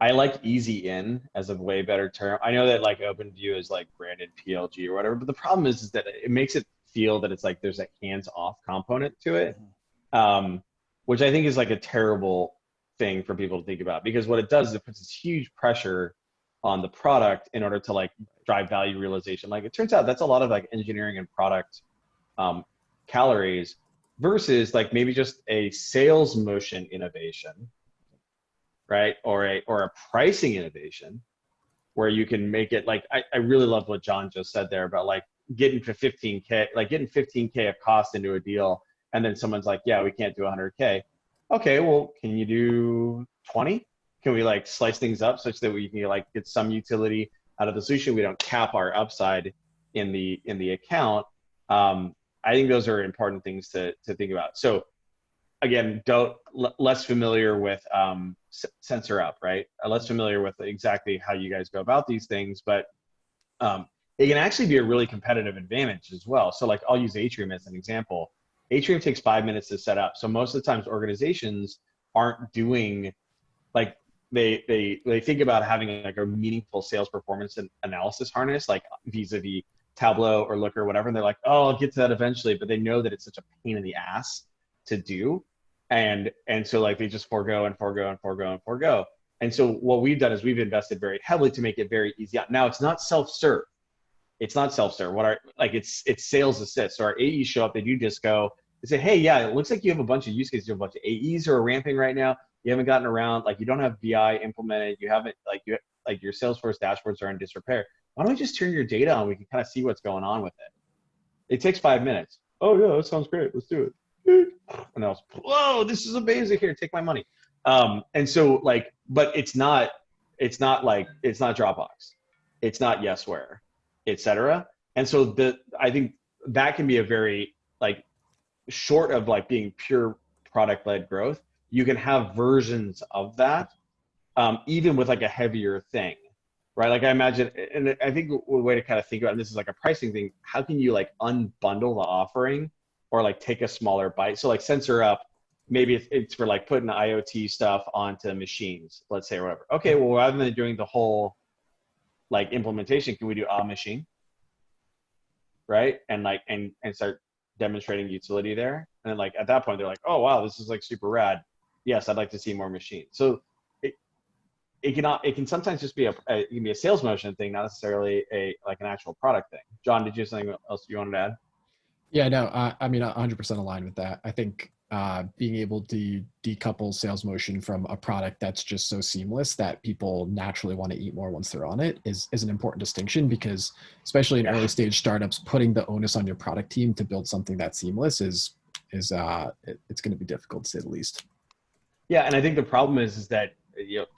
S1: I like easy in as a way better term. I know that like OpenView is like branded PLG or whatever, but the problem is that it makes it feel that it's like there's a hands-off component to it, which I think is like a terrible thing for people to think about, because what it does is it puts this huge pressure on the product in order to like drive value realization. Like it turns out that's a lot of like engineering and product calories versus like maybe just a sales motion innovation, right? Or a pricing innovation where you can make it like, I really love what John just said there about like getting to 15K, like getting 15K of cost into a deal. And then someone's like, yeah, we can't do 100K. Okay, well, can you do 20? Can we like slice things up such that we can like get some utility out of the solution? We don't cap our upside in the account. I think those are important things to think about. So again, less familiar with Sensor Up, right? Less familiar with exactly how you guys go about these things, but it can actually be a really competitive advantage as well. So like I'll use Atrium as an example. Atrium takes 5 minutes to set up. So most of the times organizations aren't doing like they think about having like a meaningful sales performance and analysis harness, like vis-a-vis Tableau or Looker or whatever. And they're like, oh, I'll get to that eventually, but they know that it's such a pain in the ass to do. And so like they just forego. And so what we've done is we've invested very heavily to make it very easy. Now it's not self-serve. It's not self-serve. It's sales assist. So our AEs show up, they do disco. They say, hey, yeah, it looks like you have a bunch of use cases. You have a bunch of AEs who are ramping right now. You haven't gotten around, like you don't have BI implemented. You haven't, like your Salesforce dashboards are in disrepair. Why don't we just turn your data on? We can kind of see what's going on with it. It takes 5 minutes. Oh yeah, that sounds great. Let's do it. And I was, whoa, this is amazing. Here, take my money. And so like, but it's not Dropbox. It's not Yesware, etc. And so I think that can be a very like short of like being pure product-led growth. You can have versions of that, even with like a heavier thing, right? Like I imagine, and I think the way to kind of think about it, and this is like a pricing thing, how can you like unbundle the offering or like take a smaller bite? So like Sensor Up, maybe it's for like putting the IoT stuff onto machines, let's say, or whatever. Okay, well, rather than doing the whole like implementation, can we do a machine, right? And like, and start demonstrating utility there. And then like at that point, they're like, oh wow, this is like super rad. Yes, I'd like to see more machines. So it can sometimes just be it can be a sales motion thing, not necessarily like an actual product thing. John, did you have something else you wanted to add?
S2: Yeah, no, I mean, 100% aligned with that. I think being able to decouple sales motion from a product that's just so seamless that people naturally want to eat more once they're on it is an important distinction, because especially in early stage startups, putting the onus on your product team to build something that's seamless it's going to be difficult, to say the least.
S1: Yeah, and I think the problem is that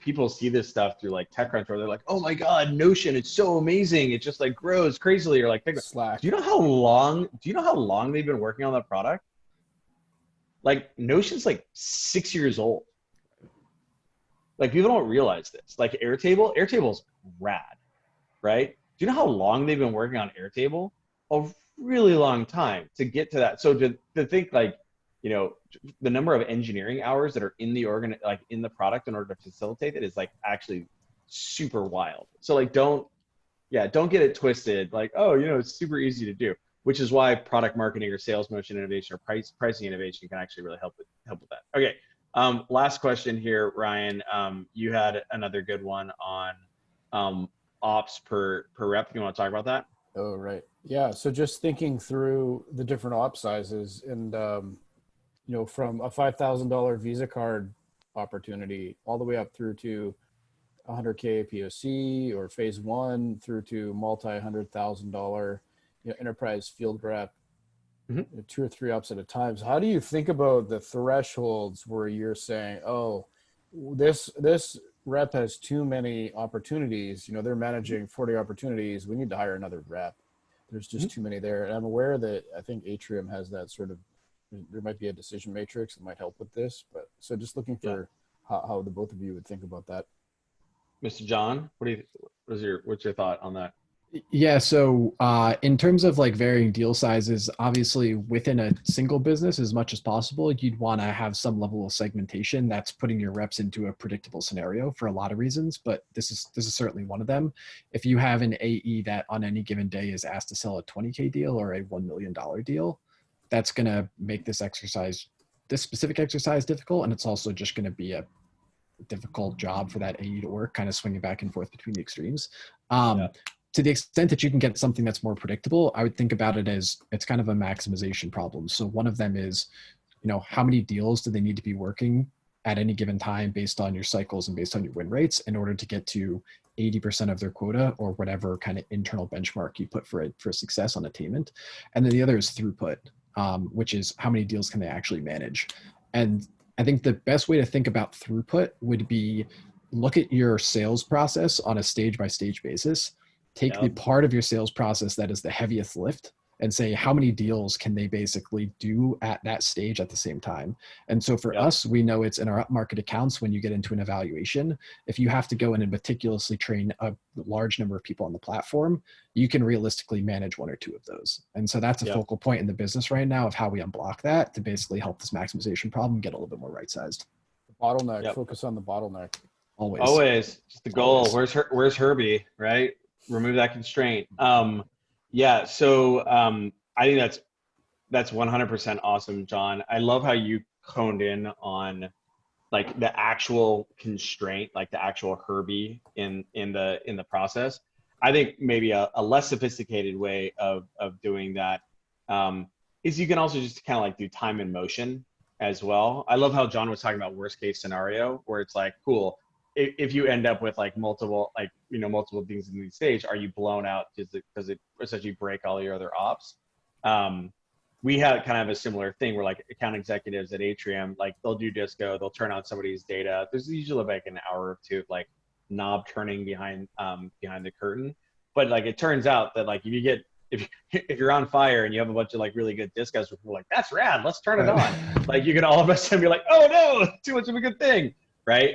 S1: people see this stuff through like TechCrunch, where they're like, "Oh my God, Notion! It's so amazing! It just like grows crazily." Or like,
S7: Slack.
S1: Do you know how long they've been working on that product? Like Notion's like 6 years old. Like people don't realize this. Like Airtable's rad, right? Do you know how long they've been working on Airtable? A really long time to get to that. So to think like, the number of engineering hours that are in the in the product in order to facilitate it is like actually super wild. So like don't get it twisted. Like, oh, it's super easy to do, which is why product marketing or sales motion innovation or pricing innovation can actually really help with that. Okay. Last question here, Ryan. You had another good one on ops per rep. You want to talk about that?
S7: Oh, right. Yeah. So just thinking through the different op sizes and, from a $5,000 Visa card opportunity all the way up through to 100K POC or phase one through to multi-$100,000 enterprise field rep, 2 or 3 ups at a time. So how do you think about the thresholds where you're saying, oh, this rep has too many opportunities, they're managing 40 opportunities, we need to hire another rep. There's just too many there. And I'm aware that I think Atrium has that sort of, there might be a decision matrix that might help with this, but so just looking for how the both of you would think about that.
S1: Mr. John, what's your thought on that?
S2: Yeah, so in terms of like varying deal sizes, obviously within a single business, as much as possible, you'd want to have some level of segmentation that's putting your reps into a predictable scenario for a lot of reasons, but this is certainly one of them. If you have an AE that on any given day is asked to sell a 20K deal or a $1 million deal, that's going to make this specific exercise difficult, and it's also just going to be a difficult job for that AE to work, kind of swinging back and forth between the extremes. To the extent that you can get something that's more predictable, I would think about it as it's kind of a maximization problem. So one of them is, how many deals do they need to be working at any given time based on your cycles and based on your win rates in order to get to 80% of their quota or whatever kind of internal benchmark you put for success on attainment. And then the other is throughput, which is how many deals can they actually manage. And I think the best way to think about throughput would be look at your sales process on a stage by stage basis. Take the part of your sales process that is the heaviest lift and say how many deals can they basically do at that stage at the same time. And so for us, we know it's in our upmarket accounts. When you get into an evaluation, if you have to go in and meticulously train a large number of people on the platform, you can realistically manage one or two of those. And so that's a focal point in the business right now of how we unblock that to basically help this maximization problem get a little bit more right-sized.
S7: Bottleneck, focus on the bottleneck.
S2: Always.
S1: Just the goal. Always. Where's Herbie, right? Remove that constraint. Yeah, so I think that's 100% awesome, John. I love how you honed in on like the actual constraint, like the actual Herbie in the process. I think maybe a less sophisticated way of doing that is you can also just kind of like do time and motion as well. I love how John was talking about worst case scenario, where it's like, cool, if you end up with like multiple things in the stage, are you blown out? Does it essentially break all your other ops? We had kind of a similar thing where like account executives at Atrium, like they'll do disco, they'll turn on somebody's data. There's usually like an hour or two of like knob turning behind the curtain. But like it turns out that like if you're on fire and you have a bunch of like really good discos, people are like, that's rad, let's turn it on. Like you can all of a sudden be like, oh no, too much of a good thing, right?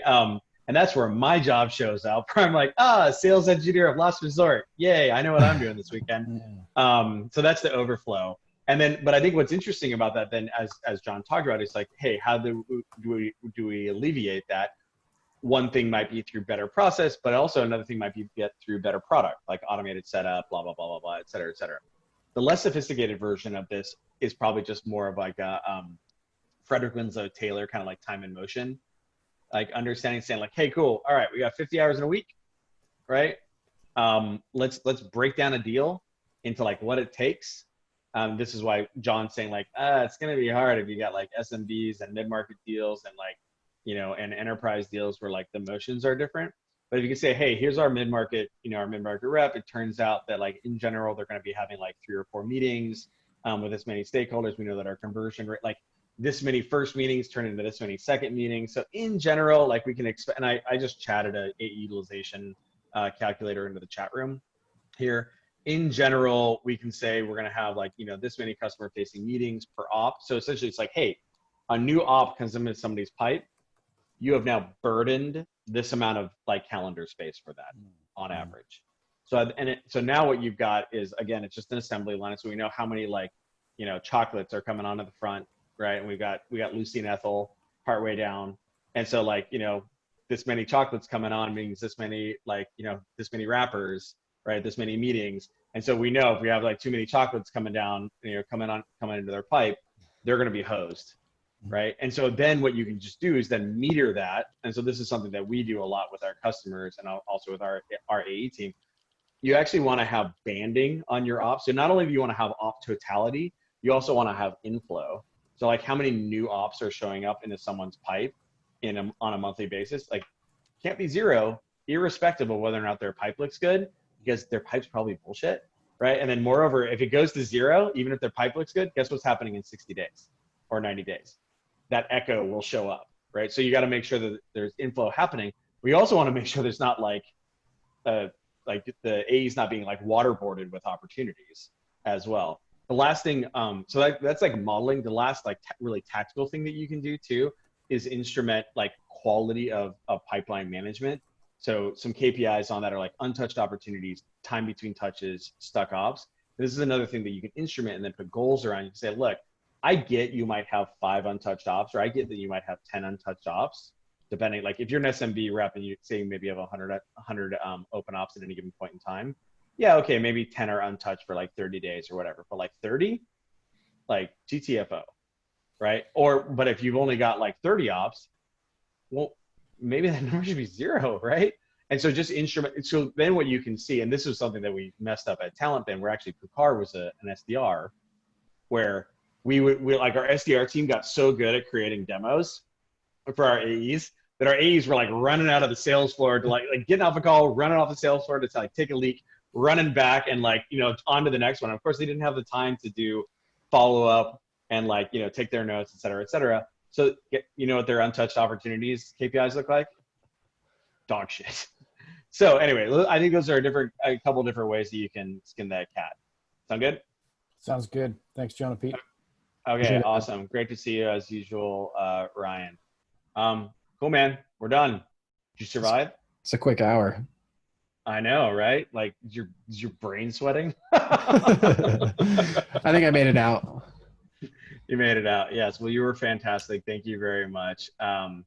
S1: And that's where my job shows up. I'm like, sales engineer of last resort. Yay, I know what I'm doing this weekend. So that's the overflow. And then, but I think what's interesting about that then, as John talked about, is like, hey, how do we alleviate that? One thing might be through better process, but also another thing might be get through better product, like automated setup, blah, blah, blah, blah, blah, et cetera, et cetera. The less sophisticated version of this is probably just more of like a Frederick Winslow Taylor kind of like time and motion. Like understanding, saying like, hey, cool, all right, we got 50 hours in a week, right? Let's break down a deal into like what it takes. This is why John's saying like, it's gonna be hard if you got like SMBs and mid-market deals and like, and enterprise deals where like the motions are different. But if you can say, hey, here's our mid-market, our mid-market rep, it turns out that like in general, they're gonna be having like 3 or 4 meetings with this many stakeholders. We know that our conversion rate, like this many first meetings turn into this many second meetings. So in general, like we can expect, and I just chatted a AE utilization calculator into the chat room here. In general, we can say we're gonna have like, this many customer facing meetings per op. So essentially it's like, hey, a new op comes into somebody's pipe, you have now burdened this amount of like calendar space for that on average. So now what you've got is, again, it's just an assembly line. So we know how many like, chocolates are coming onto the front, right? And we got Lucy and Ethel partway down. And so like, this many chocolates coming on means this many like, this many wrappers, right? This many meetings. And so we know if we have like too many chocolates coming down, coming into their pipe, they're going to be hosed, right? And so then what you can just do is then meter that. And so this is something that we do a lot with our customers and also with our AE team. You actually want to have banding on your ops. So not only do you want to have op totality, you also want to have inflow. So like how many new ops are showing up into someone's pipe on a monthly basis? Like can't be 0, irrespective of whether or not their pipe looks good, because their pipe's probably bullshit, right? And then moreover, if it goes to 0, even if their pipe looks good, guess what's happening in 60 days or 90 days? That echo will show up, right? So you got to make sure that there's inflow happening. We also want to make sure there's not like the AE's not being like waterboarded with opportunities as well. The last thing, so that's like modeling. The last like really tactical thing that you can do too is instrument like quality of pipeline management. So some KPIs on that are like untouched opportunities, time between touches, stuck ops. This is another thing that you can instrument and then put goals around. You can say, look, I get you might have 5 untouched ops, or I get that you might have 10 untouched ops, depending, like if you're an SMB rep and you say maybe you have 100 open ops at any given point in time. Yeah, okay, maybe 10 are untouched for like 30 days or whatever, but like 30, like GTFO, right? But if you've only got like 30 ops, well, maybe that number should be 0, right? And so just instrument. So then what you can see, and this is something that we messed up at Talent Band, where actually Pukar was an SDR, where we like our SDR team got so good at creating demos for our AEs that our AEs were like running out of the sales floor to like getting off a call, running off the sales floor to like take a leak, running back and like, on to the next one. Of course, they didn't have the time to do follow up and like, take their notes, et cetera, et cetera. So what their untouched opportunities KPIs look like? Dog shit. So anyway, I think those are a couple different ways that you can skin that cat. Sound good?
S7: Sounds good. Thanks, John and Pete.
S1: Okay,
S2: Appreciate it.
S1: awesome. Great to see you as usual, Ryan. Cool, man. We're done. Did you survive?
S2: It's a quick hour.
S1: I know, right? Like, is your brain sweating?
S2: I think I made it out.
S1: You made it out. Yes. Well, you were fantastic. Thank you very much. For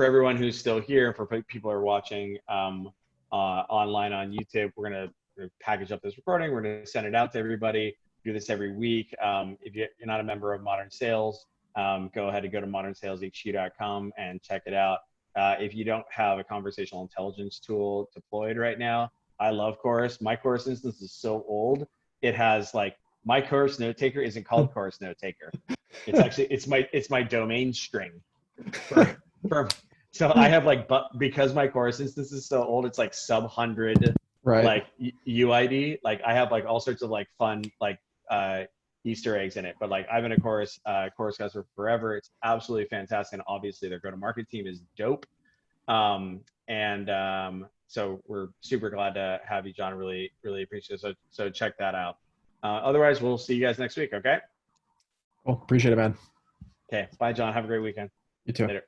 S1: everyone who's still here, for people who are watching online on YouTube, we're going to package up this recording. We're going to send it out to everybody. Do this every week. If you're not a member of Modern Sales, go ahead and go to modernsaleshq.com and check it out. If you don't have a conversational intelligence tool deployed right now, I love Chorus. My Chorus instance is so old. It has like, my Chorus note taker isn't called Chorus note taker. It's actually, it's my domain string. So I have like, but because my Chorus instance is so old, it's like sub 100,
S2: Right.
S1: like UID. Like I have like all sorts of like fun, like Easter eggs in it, but like I've been a Chorus guy for forever. It's absolutely fantastic. And obviously their go-to-market team is dope. So we're super glad to have you, John. Really, really appreciate it. So check that out. Otherwise, we'll see you guys next week. Okay.
S2: Cool. Appreciate it, man.
S1: Okay. Bye, John. Have a great weekend.
S2: You too.
S1: Later.